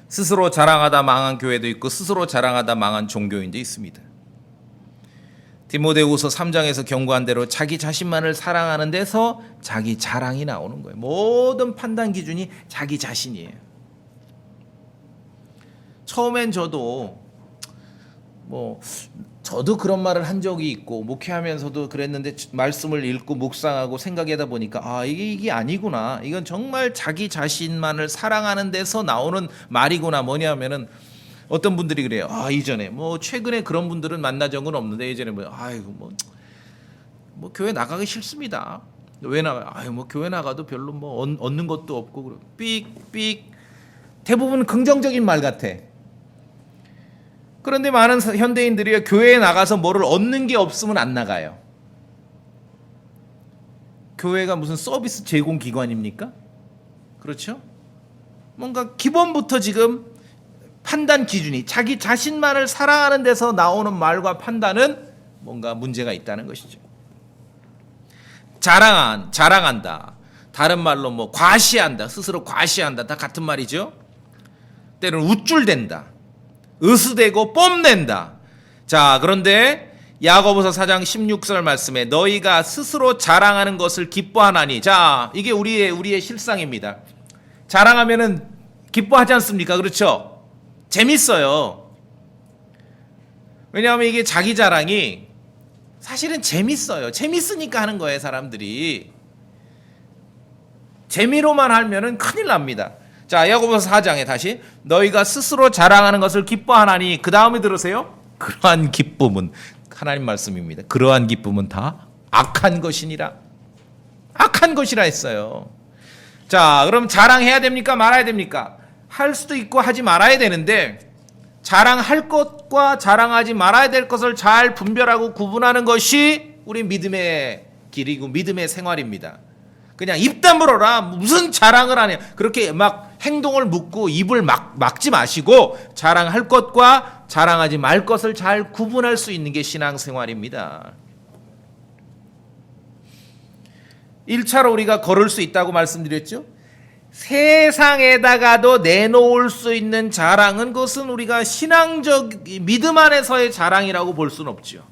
스스로 자랑하다 망한 교회도 있고 스스로 자랑하다 망한 종교인도 있습니다. 디모데후서 3장에서 경고한 대로 자기 자신만을 사랑하는 데서 자기 자랑이 나오는 거예요. 모든 판단 기준이 자기 자신이에요. 처음엔 저도 그런 말을 한 적이 있고 목회하면서도 그랬는데 말씀을 읽고 묵상하고 생각하다 보니까 이게 아니구나. 이건 정말 자기 자신만을 사랑하는 데서 나오는 말이구나. 뭐냐면은 어떤 분들이 그래요. 이전에 최근에 그런 분들은 만난 적은 없는데 예전에 교회 나가기 싫습니다. 왜 나가? 교회 나가도 별로 얻는 것도 없고 삑삑 대부분 긍정적인 말 같아. 그런데 많은 현대인들이 교회에 나가서 뭐를 얻는 게 없으면 안 나가요. 교회가 무슨 서비스 제공 기관입니까? 그렇죠? 뭔가 기본부터 지금 판단 기준이 자기 자신만을 사랑하는 데서 나오는 말과 판단은 뭔가 문제가 있다는 것이죠. 자랑한다. 다른 말로 과시한다. 스스로 과시한다. 다 같은 말이죠. 때로는 우쭐댄다. 으스대고 뽐낸다. 자, 그런데 야고보서 4장 16절 말씀에 너희가 스스로 자랑하는 것을 기뻐하나니. 자, 이게 우리의 실상입니다. 자랑하면은 기뻐하지 않습니까? 그렇죠? 재밌어요. 왜냐하면 이게 자기 자랑이 사실은 재밌어요. 재밌으니까 하는 거예요, 사람들이. 재미로만 하면은 큰일 납니다. 자, 야고보서 4장에 다시 너희가 스스로 자랑하는 것을 기뻐하나니 그 다음에 들으세요. 그러한 기쁨은 하나님 말씀입니다. 그러한 기쁨은 다 악한 것이니라. 악한 것이라 했어요. 자, 그럼 자랑해야 됩니까? 말아야 됩니까? 할 수도 있고 하지 말아야 되는데 자랑할 것과 자랑하지 말아야 될 것을 잘 분별하고 구분하는 것이 우리 믿음의 길이고 믿음의 생활입니다. 그냥 입 다물어라 무슨 자랑을 하냐 그렇게 막 행동을 묻고 입을 막지 마시고 자랑할 것과 자랑하지 말 것을 잘 구분할 수 있는 게 신앙생활입니다. 1차로 우리가 걸을 수 있다고 말씀드렸죠. 세상에다가도 내놓을 수 있는 자랑은 그것은 우리가 신앙적 믿음 안에서의 자랑이라고 볼 수는 없죠.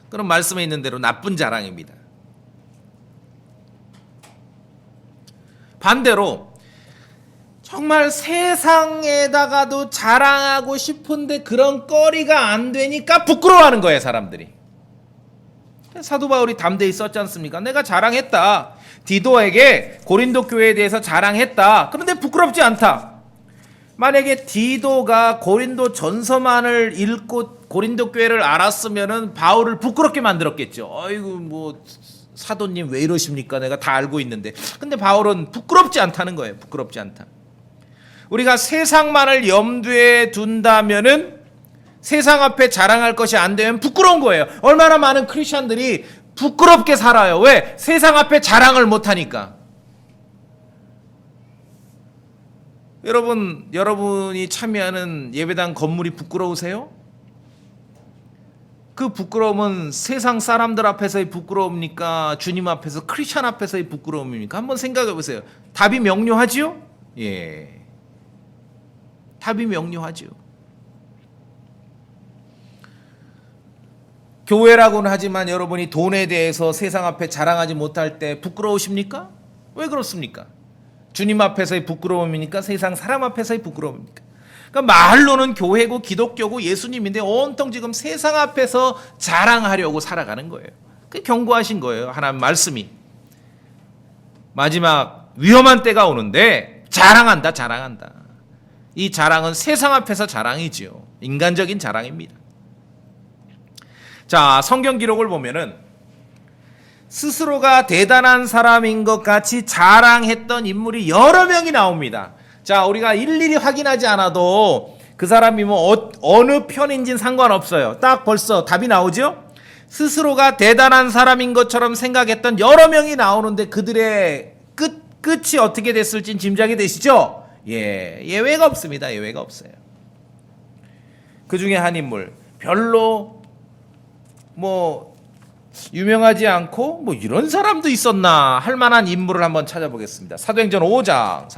그럼 말씀에 있는 대로 나쁜 자랑입니다. 반대로 정말 세상에다가도 자랑하고 싶은데 그런 거리가 안 되니까 부끄러워하는 거예요, 사람들이. 사도 바울이 담대히 썼지 않습니까? 내가 자랑했다. 디도에게 고린도 교회에 대해서 자랑했다. 그런데 부끄럽지 않다. 만약에 디도가 고린도 전서만을 읽고 고린도 교회를 알았으면은 바울을 부끄럽게 만들었겠죠. 아이고 뭐 사도님 왜 이러십니까? 내가 다 알고 있는데. 근데 바울은 부끄럽지 않다는 거예요. 부끄럽지 않다. 우리가 세상만을 염두에 둔다면은 세상 앞에 자랑할 것이 안 되면 부끄러운 거예요. 얼마나 많은 크리스천들이 부끄럽게 살아요. 왜? 세상 앞에 자랑을 못하니까. 여러분이 참여하는 예배당 건물이 부끄러우세요? 그 부끄러움은 세상 사람들 앞에서의 부끄러움입니까? 주님 앞에서 크리스천 앞에서의 부끄러움입니까? 한번 생각해 보세요. 답이 명료하지요? 예. 답이 명료하지요. 교회라고는 하지만 여러분이 돈에 대해서 세상 앞에 자랑하지 못할 때 부끄러우십니까? 왜 그렇습니까? 주님 앞에서의 부끄러움입니까? 세상 사람 앞에서의 부끄러움입니까? 그러니까 말로는 교회고 기독교고 예수님인데 온통 지금 세상 앞에서 자랑하려고 살아가는 거예요. 그 경고하신 거예요. 하나님 말씀이. 마지막 위험한 때가 오는데 자랑한다. 이 자랑은 세상 앞에서 자랑이지요. 인간적인 자랑입니다. 자, 성경 기록을 보면은 스스로가 대단한 사람인 것 같이 자랑했던 인물이 여러 명이 나옵니다. 자, 우리가 일일이 확인하지 않아도 그 사람이 뭐 어느 편인지는 상관없어요. 딱 벌써 답이 나오죠? 스스로가 대단한 사람인 것처럼 생각했던 여러 명이 나오는데 그들의 끝이 어떻게 됐을진 짐작이 되시죠? 예, 예외가 없습니다. 예외가 없어요. 그 중에 한 인물, 별로 뭐 유명하지 않고 뭐 이런 사람도 있었나 할 만한 인물을 한번 찾아보겠습니다. 사도행전 5장.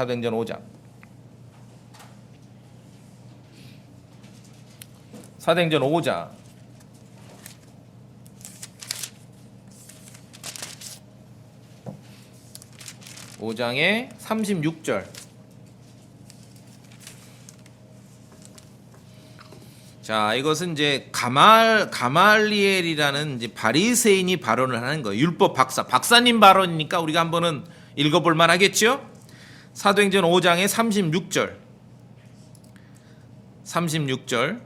사도행전 5장 5장의 36절. 자, 이것은 이제 가말리엘이라는 이제 바리새인이 발언을 하는 거예요. 율법 박사님 발언이니까 우리가 한번은 읽어볼 만하겠죠? 사도행전 5장의 36절. 36절.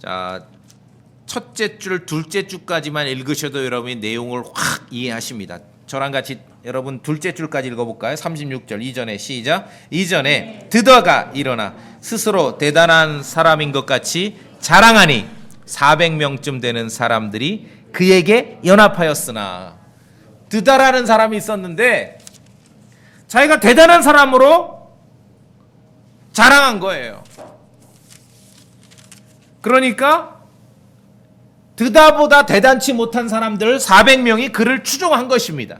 자, 첫째 줄, 둘째 줄까지만 읽으셔도 여러분이 내용을 확 이해하십니다. 저랑 같이 여러분 둘째 줄까지 읽어볼까요? 36절 이전에 시작. 이전에 드다가 일어나 스스로 대단한 사람인 것 같이 자랑하니 400명쯤 되는 사람들이 그에게 연합하였으나. 드다라는 사람이 있었는데 자기가 대단한 사람으로 자랑한 거예요. 그러니까 드다보다 대단치 못한 사람들 400명이 그를 추종한 것입니다.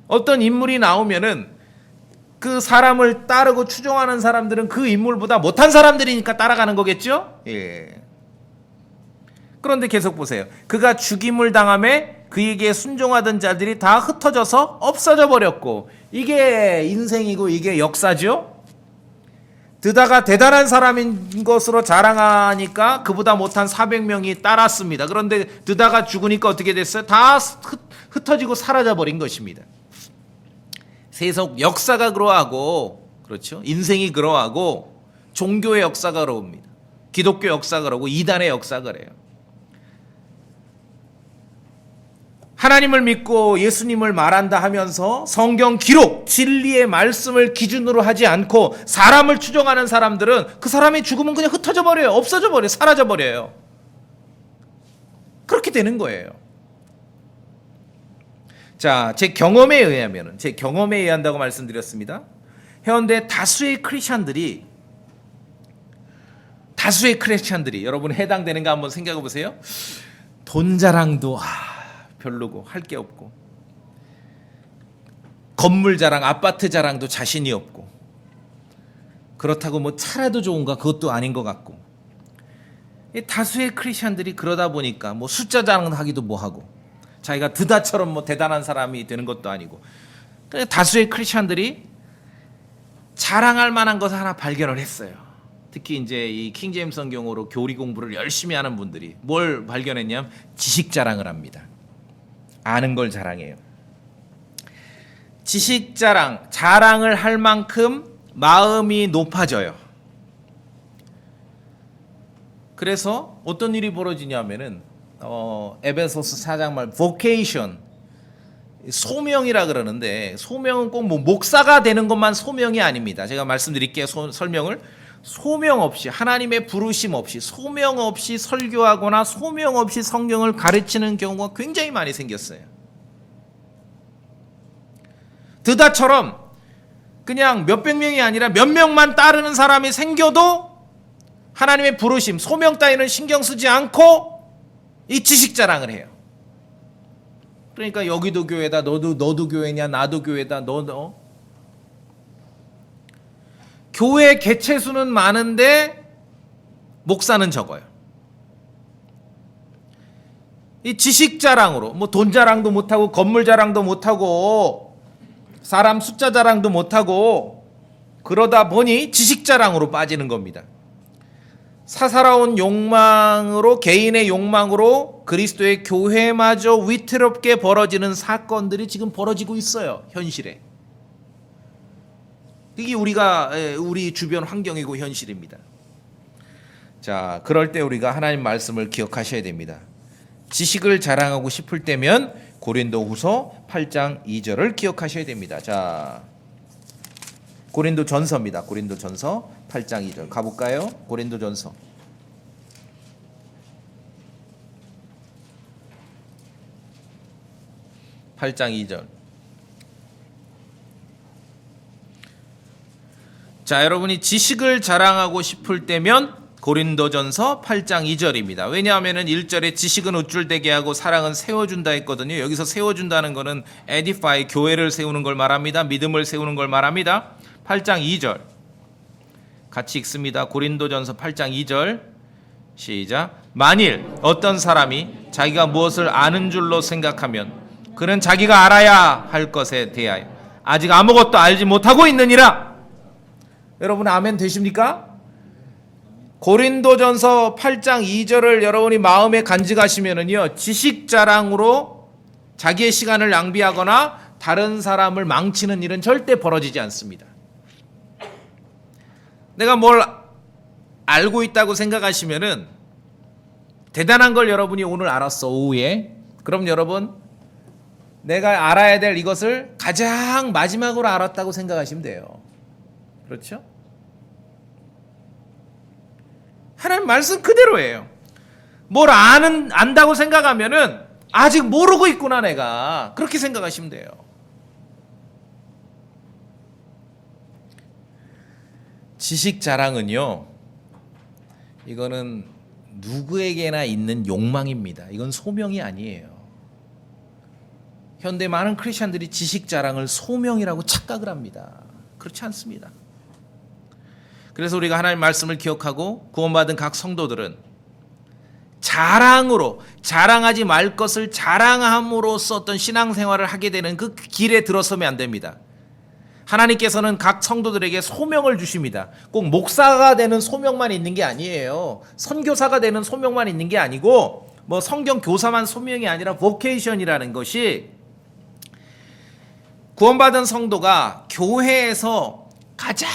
어떤 인물이 나오면은 그 사람을 따르고 추종하는 사람들은 그 인물보다 못한 사람들이니까 따라가는 거겠죠? 예. 그런데 계속 보세요. 그가 죽임을 당함에 그에게 순종하던 자들이 다 흩어져서 없어져 버렸고, 이게 인생이고 이게 역사죠? 드다가 대단한 사람인 것으로 자랑하니까 그보다 못한 400명이 따랐습니다. 그런데 드다가 죽으니까 어떻게 됐어요? 다 흩어지고 사라져 버린 것입니다. 세속 역사가 그러하고, 그렇죠? 인생이 그러하고, 종교의 역사가 그럽니다. 기독교 역사가 그러고, 이단의 역사가 그래요. 하나님을 믿고 예수님을 말한다 하면서 성경 기록, 진리의 말씀을 기준으로 하지 않고 사람을 추종하는 사람들은 그 사람이 죽으면 그냥 흩어져 버려요. 없어져 버려요. 사라져 버려요. 그렇게 되는 거예요. 자, 제 경험에 의한다고 말씀드렸습니다. 현대 다수의 크리스찬들이 여러분 해당되는가 한번 생각해 보세요. 돈 자랑도 별로고 할 게 없고, 건물 자랑, 아파트 자랑도 자신이 없고, 그렇다고 뭐 차라도 좋은가 그것도 아닌 것 같고, 다수의 크리스천들이 그러다 보니까 뭐 숫자 자랑하기도 뭐하고, 자기가 드다처럼 뭐 대단한 사람이 되는 것도 아니고, 다수의 크리스천들이 자랑할 만한 것을 하나 발견을 했어요. 특히 이제 이 킹제임스 성경으로 교리 공부를 열심히 하는 분들이 뭘 발견했냐면 지식 자랑을 합니다. 아는 걸 자랑해요. 지식 자랑, 자랑을 할 만큼 마음이 높아져요. 그래서 어떤 일이 벌어지냐면은 에베소서 4장 말 vocation, 소명이라 그러는데, 소명은 꼭 뭐 목사가 되는 것만 소명이 아닙니다. 제가 말씀드릴게요. 설명을. 소명 없이, 하나님의 부르심 없이, 소명 없이 설교하거나 소명 없이 성경을 가르치는 경우가 굉장히 많이 생겼어요. 드다처럼 그냥 몇백 명이 아니라 몇 명만 따르는 사람이 생겨도 하나님의 부르심, 소명 따위는 신경 쓰지 않고 이 지식 자랑을 해요. 그러니까 여기도 교회다, 너도 교회냐, 나도 교회다, 너. 교회 개체 수는 많은데 목사는 적어요. 이 지식 자랑으로 뭐 돈 자랑도 못하고, 건물 자랑도 못하고, 사람 숫자 자랑도 못하고, 그러다 보니 지식 자랑으로 빠지는 겁니다. 사사로운 욕망으로, 개인의 욕망으로 그리스도의 교회마저 위태롭게 벌어지는 사건들이 지금 벌어지고 있어요. 현실에. 이게 우리 주변 환경이고 현실입니다. 자, 그럴 때 우리가 하나님 말씀을 기억하셔야 됩니다. 지식을 자랑하고 싶을 때면 고린도후서 8장 2절을 기억하셔야 됩니다. 자, 고린도전서입니다. 고린도전서 8장 2절 가볼까요? 고린도전서 8장 2절. 자, 여러분이 지식을 자랑하고 싶을 때면 고린도전서 8장 2절입니다. 왜냐하면 1절에 지식은 우쭐대게 하고 사랑은 세워준다 했거든요. 여기서 세워준다는 것은 edify, 교회를 세우는 걸 말합니다. 믿음을 세우는 걸 말합니다. 8장 2절 같이 읽습니다. 고린도전서 8장 2절 시작. 만일 어떤 사람이 자기가 무엇을 아는 줄로 생각하면 그는 자기가 알아야 할 것에 대하여 아직 아무것도 알지 못하고 있느니라. 여러분 아멘 되십니까? 고린도전서 8장 2절을 여러분이 마음에 간직하시면은요, 지식 자랑으로 자기의 시간을 낭비하거나 다른 사람을 망치는 일은 절대 벌어지지 않습니다. 내가 뭘 알고 있다고 생각하시면은 대단한 걸 여러분이 오늘 알았어, 오후에. 그럼 여러분, 내가 알아야 될 이것을 가장 마지막으로 알았다고 생각하시면 돼요. 그렇죠? 하나님 말씀 그대로예요. 뭘 안다고 생각하면은 아직 모르고 있구나 내가. 그렇게 생각하시면 돼요. 지식 자랑은요, 이거는 누구에게나 있는 욕망입니다. 이건 소명이 아니에요. 현대 많은 크리스천들이 지식 자랑을 소명이라고 착각을 합니다. 그렇지 않습니다. 그래서 우리가 하나님의 말씀을 기억하고 구원받은 각 성도들은 자랑으로, 자랑하지 말 것을 자랑함으로써 어떤 신앙생활을 하게 되는 그 길에 들어서면 안 됩니다. 하나님께서는 각 성도들에게 소명을 주십니다. 꼭 목사가 되는 소명만 있는 게 아니에요. 선교사가 되는 소명만 있는 게 아니고, 뭐 성경 교사만 소명이 아니라 보케이션이라는 것이 구원받은 성도가 교회에서 가장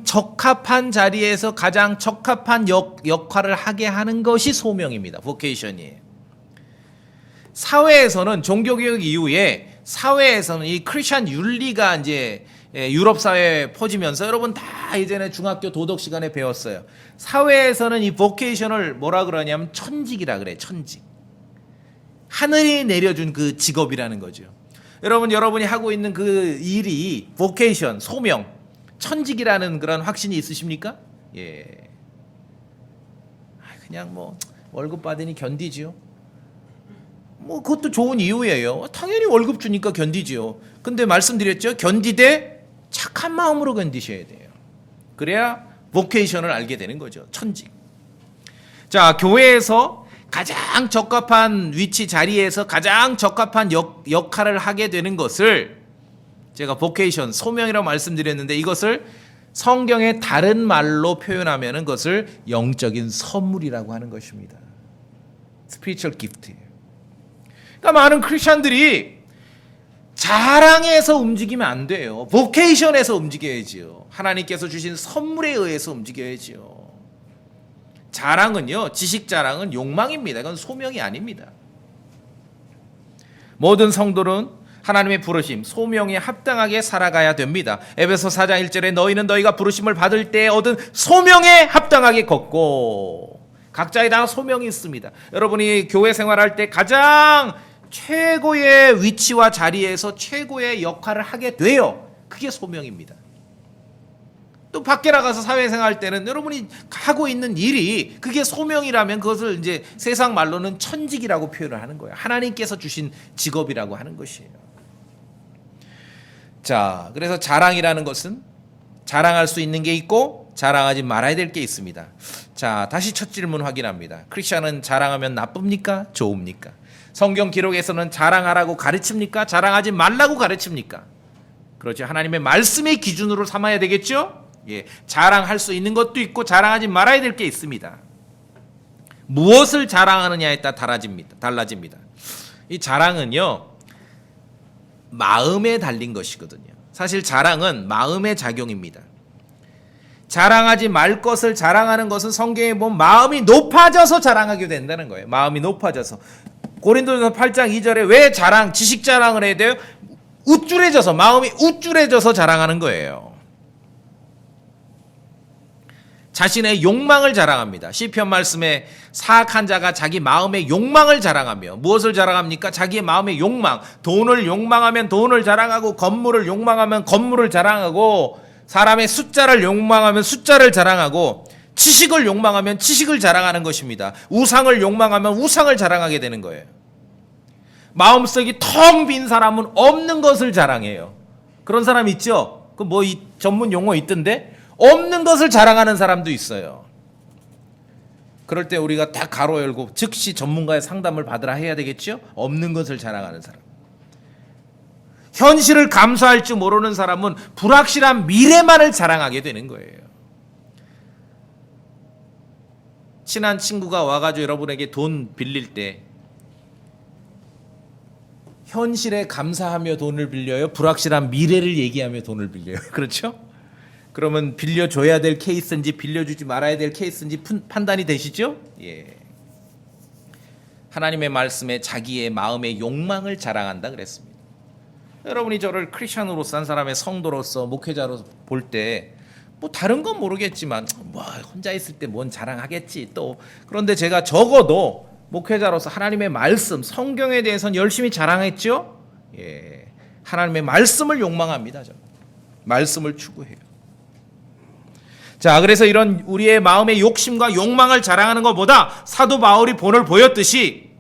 적합한 자리에서 가장 적합한 역할을 하게 하는 것이 소명입니다. 보케이션이에요. 사회에서는 종교개혁 이후에 사회에서는 이 크리스천 윤리가 이제 유럽 사회에 퍼지면서 여러분 다 예전에 중학교 도덕 시간에 배웠어요. 사회에서는 이 보케이션을 뭐라 그러냐면 천직이라 그래. 천직. 하늘이 내려준 그 직업이라는 거죠. 여러분이 하고 있는 그 일이 보케이션, 소명, 천직이라는 그런 확신이 있으십니까? 예. 그냥 뭐 월급 받으니 견디지요. 뭐 그것도 좋은 이유예요. 당연히 월급 주니까 견디지요. 근데 말씀드렸죠. 견디되 착한 마음으로 견디셔야 돼요. 그래야 보케이션을 알게 되는 거죠. 천직. 자, 교회에서 가장 적합한 위치 자리에서 가장 적합한 역할을 하게 되는 것을 제가 보케이션, 소명이라고 말씀드렸는데 이것을 성경의 다른 말로 표현하면 그것을 영적인 선물이라고 하는 것입니다. 스피리추얼 기프트예요. 그러니까 많은 크리스천들이 자랑에서 움직이면 안 돼요. 보케이션에서 움직여야지요. 하나님께서 주신 선물에 의해서 움직여야지요. 자랑은요, 지식 자랑은 욕망입니다. 이건 소명이 아닙니다. 모든 성도는 하나님의 부르심, 소명에 합당하게 살아가야 됩니다. 에베소 4장 1절에 너희는 너희가 부르심을 받을 때 얻은 소명에 합당하게 걷고, 각자에 다 소명이 있습니다. 여러분이 교회 생활할 때 가장 최고의 위치와 자리에서 최고의 역할을 하게 돼요. 그게 소명입니다. 또 밖에 나가서 사회생활 할 때는 여러분이 하고 있는 일이 그게 소명이라면 그것을 이제 세상 말로는 천직이라고 표현을 하는 거예요. 하나님께서 주신 직업이라고 하는 것이에요. 자, 그래서 자랑이라는 것은 자랑할 수 있는 게 있고 자랑하지 말아야 될 게 있습니다. 자, 다시 첫 질문 확인합니다. 크리스천은 자랑하면 나쁩니까? 좋습니까? 성경 기록에서는 자랑하라고 가르칩니까? 자랑하지 말라고 가르칩니까? 그렇죠. 하나님의 말씀의 기준으로 삼아야 되겠죠? 예, 자랑할 수 있는 것도 있고 자랑하지 말아야 될 게 있습니다. 무엇을 자랑하느냐에 따라 달라집니다. 이 자랑은요, 마음에 달린 것이거든요. 사실 자랑은 마음의 작용입니다. 자랑하지 말 것을 자랑하는 것은 성경에 보면 마음이 높아져서 자랑하게 된다는 거예요. 마음이 높아져서. 고린도전서 8장 2절에 왜 지식 자랑을 해야 돼요? 우쭐해져서, 마음이 우쭐해져서 자랑하는 거예요. 자신의 욕망을 자랑합니다. 시편 말씀에 사악한 자가 자기 마음의 욕망을 자랑하며, 무엇을 자랑합니까? 자기의 마음의 욕망. 돈을 욕망하면 돈을 자랑하고, 건물을 욕망하면 건물을 자랑하고, 사람의 숫자를 욕망하면 숫자를 자랑하고, 지식을 욕망하면 지식을 자랑하는 것입니다. 우상을 욕망하면 우상을 자랑하게 되는 거예요. 마음속이 텅 빈 사람은 없는 것을 자랑해요. 그런 사람 있죠? 그 뭐 이 전문 용어 있던데? 없는 것을 자랑하는 사람도 있어요. 그럴 때 우리가 다 가로 열고 즉시 전문가의 상담을 받으라 해야 되겠죠? 없는 것을 자랑하는 사람. 현실을 감수할 줄 모르는 사람은 불확실한 미래만을 자랑하게 되는 거예요. 친한 친구가 와가지고 여러분에게 돈 빌릴 때 현실에 감사하며 돈을 빌려요? 불확실한 미래를 얘기하며 돈을 빌려요? 그렇죠? 그러면 빌려줘야 될 케이스인지 빌려주지 말아야 될 케이스인지 판단이 되시죠? 예. 하나님의 말씀에 자기의 마음의 욕망을 자랑한다 그랬습니다. 여러분이 저를 크리스천으로 산 사람의 성도로서 목회자로 볼 때 뭐 다른 건 모르겠지만 뭐 혼자 있을 때 뭔 자랑하겠지 또. 그런데 제가 적어도 목회자로서 하나님의 말씀, 성경에 대해서는 열심히 자랑했죠. 예. 하나님의 말씀을 욕망합니다. 저는. 말씀을 추구해요. 자, 그래서 이런 우리의 마음의 욕심과 욕망을 자랑하는 것보다 사도 바울이 본을 보였듯이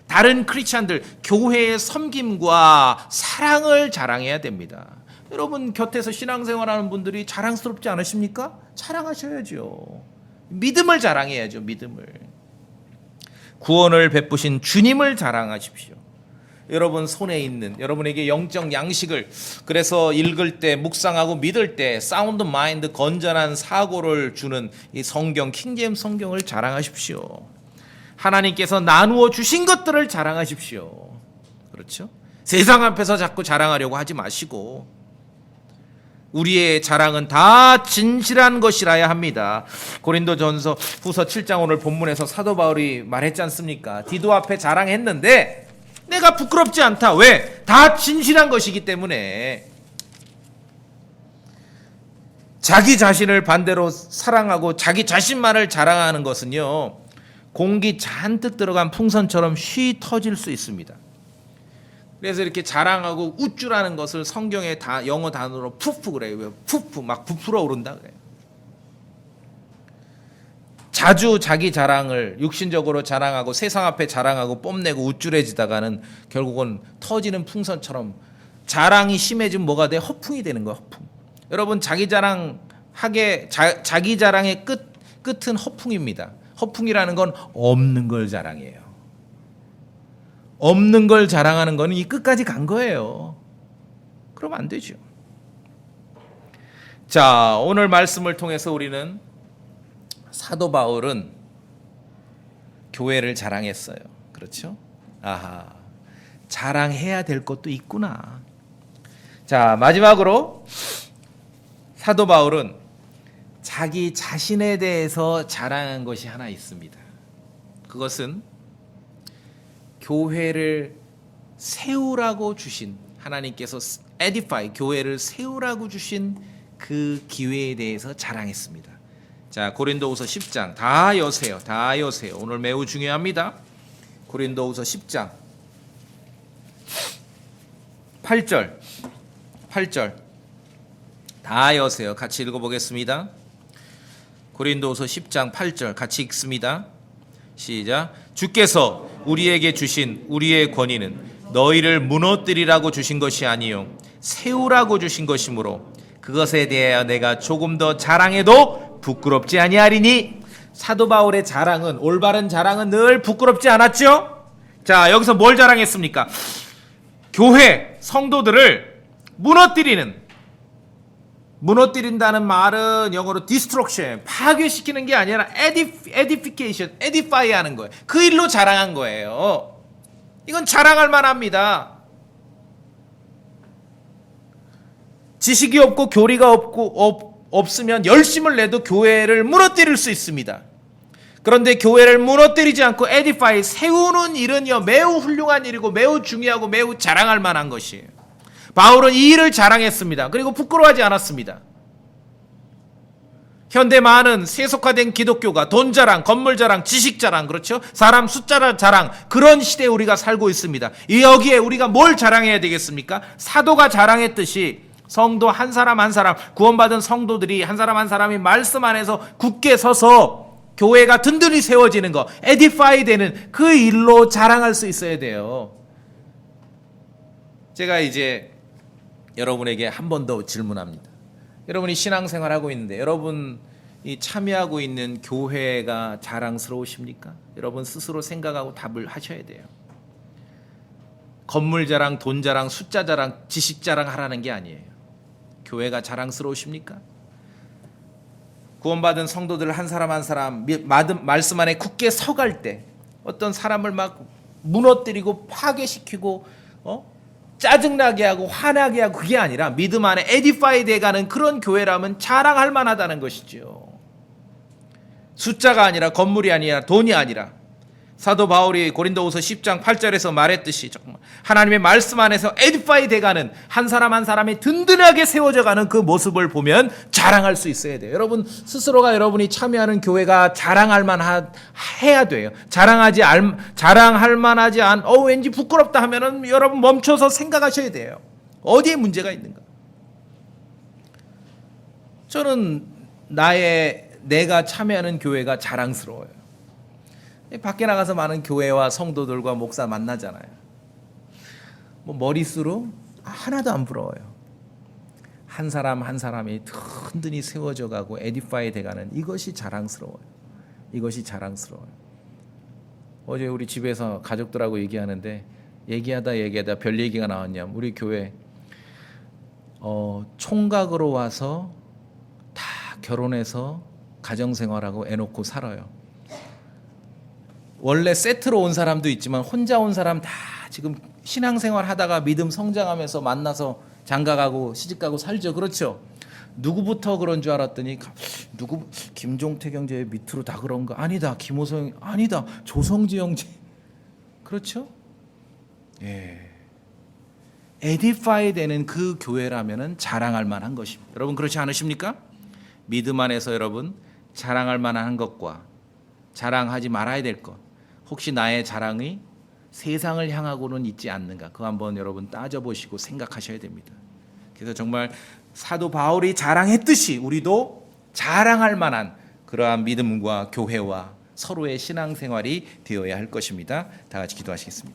다른 크리스찬들, 교회의 섬김과 사랑을 자랑해야 됩니다. 여러분 곁에서 신앙생활하는 분들이 자랑스럽지 않으십니까? 자랑하셔야죠. 믿음을 자랑해야죠. 믿음을. 구원을 베푸신 주님을 자랑하십시오. 여러분 손에 있는 여러분에게 영적 양식을, 그래서 읽을 때 묵상하고 믿을 때 사운드 마인드, 건전한 사고를 주는 이 성경, 킹제임스 성경을 자랑하십시오. 하나님께서 나누어 주신 것들을 자랑하십시오. 그렇죠? 세상 앞에서 자꾸 자랑하려고 하지 마시고 우리의 자랑은 다 진실한 것이라야 합니다. 고린도전서 후서 7장 오늘 본문에서 사도 바울이 말했지 않습니까? 디도 앞에 자랑했는데 내가 부끄럽지 않다. 왜? 다 진실한 것이기 때문에. 자기 자신을 반대로 사랑하고 자기 자신만을 자랑하는 것은요, 공기 잔뜩 들어간 풍선처럼 쉬 터질 수 있습니다. 그래서 이렇게 자랑하고 우쭐하는 것을 성경의 영어 단어로 푸프 그래요. 푸프 막 부풀어 오른다 그래요. 자주 자기 자랑을 육신적으로 자랑하고 세상 앞에 자랑하고 뽐내고 우쭐해지다가는 결국은 터지는 풍선처럼 자랑이 심해지면 뭐가 돼? 허풍이 되는 거야. 허풍. 여러분 자기 자랑의 끝은 허풍입니다. 허풍이라는 건 없는 걸 자랑해요. 없는 걸 자랑하는 거는 이 끝까지 간 거예요. 그러면 안 되죠. 자, 오늘 말씀을 통해서 우리는 사도 바울은 교회를 자랑했어요. 그렇죠? 아하, 자랑해야 될 것도 있구나. 자, 마지막으로 사도 바울은 자기 자신에 대해서 자랑한 것이 하나 있습니다. 그것은 교회를 세우라고 주신, 하나님께서 edify, 교회를 세우라고 주신 그 기회에 대해서 자랑했습니다. 자, 고린도후서 10장 다 여세요. 다 여세요. 오늘 매우 중요합니다. 고린도후서 10장 8절 다 여세요. 같이 읽어보겠습니다. 고린도후서 10장 8절 같이 읽습니다. 시작. 주께서 우리에게 주신 우리의 권위는 너희를 무너뜨리라고 주신 것이 아니요 세우라고 주신 것이므로 그것에 대하여 내가 조금 더 자랑해도 부끄럽지 아니하리니. 사도 바울의 자랑은, 올바른 자랑은 늘 부끄럽지 않았죠? 자, 여기서 뭘 자랑했습니까? 교회 성도들을 무너뜨린다는 말은 영어로 destruction, 파괴시키는 게 아니라 edification, edify 하는 거예요. 그 일로 자랑한 거예요. 이건 자랑할 만합니다. 지식이 없고 교리가 없으면 열심을 내도 교회를 무너뜨릴 수 있습니다. 그런데 교회를 무너뜨리지 않고 edify, 세우는 일은요 매우 훌륭한 일이고 매우 중요하고 매우 자랑할 만한 것이에요. 바울은 이 일을 자랑했습니다. 그리고 부끄러워하지 않았습니다. 현대 많은 세속화된 기독교가 돈 자랑, 건물 자랑, 지식 자랑, 그렇죠? 사람 숫자 자랑, 그런 시대에 우리가 살고 있습니다. 여기에 우리가 뭘 자랑해야 되겠습니까? 사도가 자랑했듯이 성도 한 사람 한 사람, 구원받은 성도들이 한 사람 한 사람이 말씀 안에서 굳게 서서 교회가 든든히 세워지는 거, 에디파이 되는 그 일로 자랑할 수 있어야 돼요. 제가 이제 여러분에게 한 번 더 질문합니다. 여러분이 신앙생활하고 있는데 여러분이 참여하고 있는 교회가 자랑스러우십니까? 여러분 스스로 생각하고 답을 하셔야 돼요. 건물 자랑, 돈 자랑, 숫자 자랑, 지식 자랑 하라는 게 아니에요. 교회가 자랑스러우십니까? 구원받은 성도들 한 사람 한 사람 말씀 안에 굳게 서갈 때 어떤 사람을 막 무너뜨리고 파괴시키고 짜증나게 하고 화나게 하고 그게 아니라 믿음 안에 에디파이 돼가는 그런 교회라면 자랑할 만하다는 것이죠. 숫자가 아니라 건물이 아니라 돈이 아니라 사도 바울이 고린도후서 10장 8절에서 말했듯이 정말 하나님의 말씀 안에서 에디파이 돼가는 한 사람 한 사람이 든든하게 세워져가는 그 모습을 보면 자랑할 수 있어야 돼요. 여러분 스스로가 여러분이 참여하는 교회가 자랑할 만해야 돼요. 자랑할 만하지 왠지 부끄럽다 하면은 여러분 멈춰서 생각하셔야 돼요. 어디에 문제가 있는가? 저는 내가 참여하는 교회가 자랑스러워요. 밖에 나가서 많은 교회와 성도들과 목사 만나잖아요. 머릿수로 하나도 안 부러워요. 한 사람 한 사람이 든든히 세워져 가고 에디파이 돼가는 이것이 자랑스러워요. 이것이 자랑스러워요. 어제 우리 집에서 가족들하고 얘기하는데 얘기하다 별 얘기가 나왔냐면 우리 교회 총각으로 와서 다 결혼해서 가정생활하고 애 놓고 살아요. 원래 세트로 온 사람도 있지만 혼자 온 사람 다 지금 신앙생활 하다가 믿음 성장하면서 만나서 장가가고 시집가고 살죠. 그렇죠? 누구부터 그런 줄 알았더니 김종태 형제 밑으로 다 그런 거 아니다. 김호성 아니다. 조성지 형제 그렇죠? 예. 에디파이 되는 그 교회라면은 자랑할 만한 것입니다. 여러분 그렇지 않으십니까? 믿음 안에서 여러분 자랑할 만한 것과 자랑하지 말아야 될 것. 혹시 나의 자랑이 세상을 향하고는 있지 않는가? 그거 한번 여러분 따져보시고 생각하셔야 됩니다. 그래서 정말 사도 바울이 자랑했듯이 우리도 자랑할 만한 그러한 믿음과 교회와 서로의 신앙생활이 되어야 할 것입니다. 다 같이 기도하시겠습니다.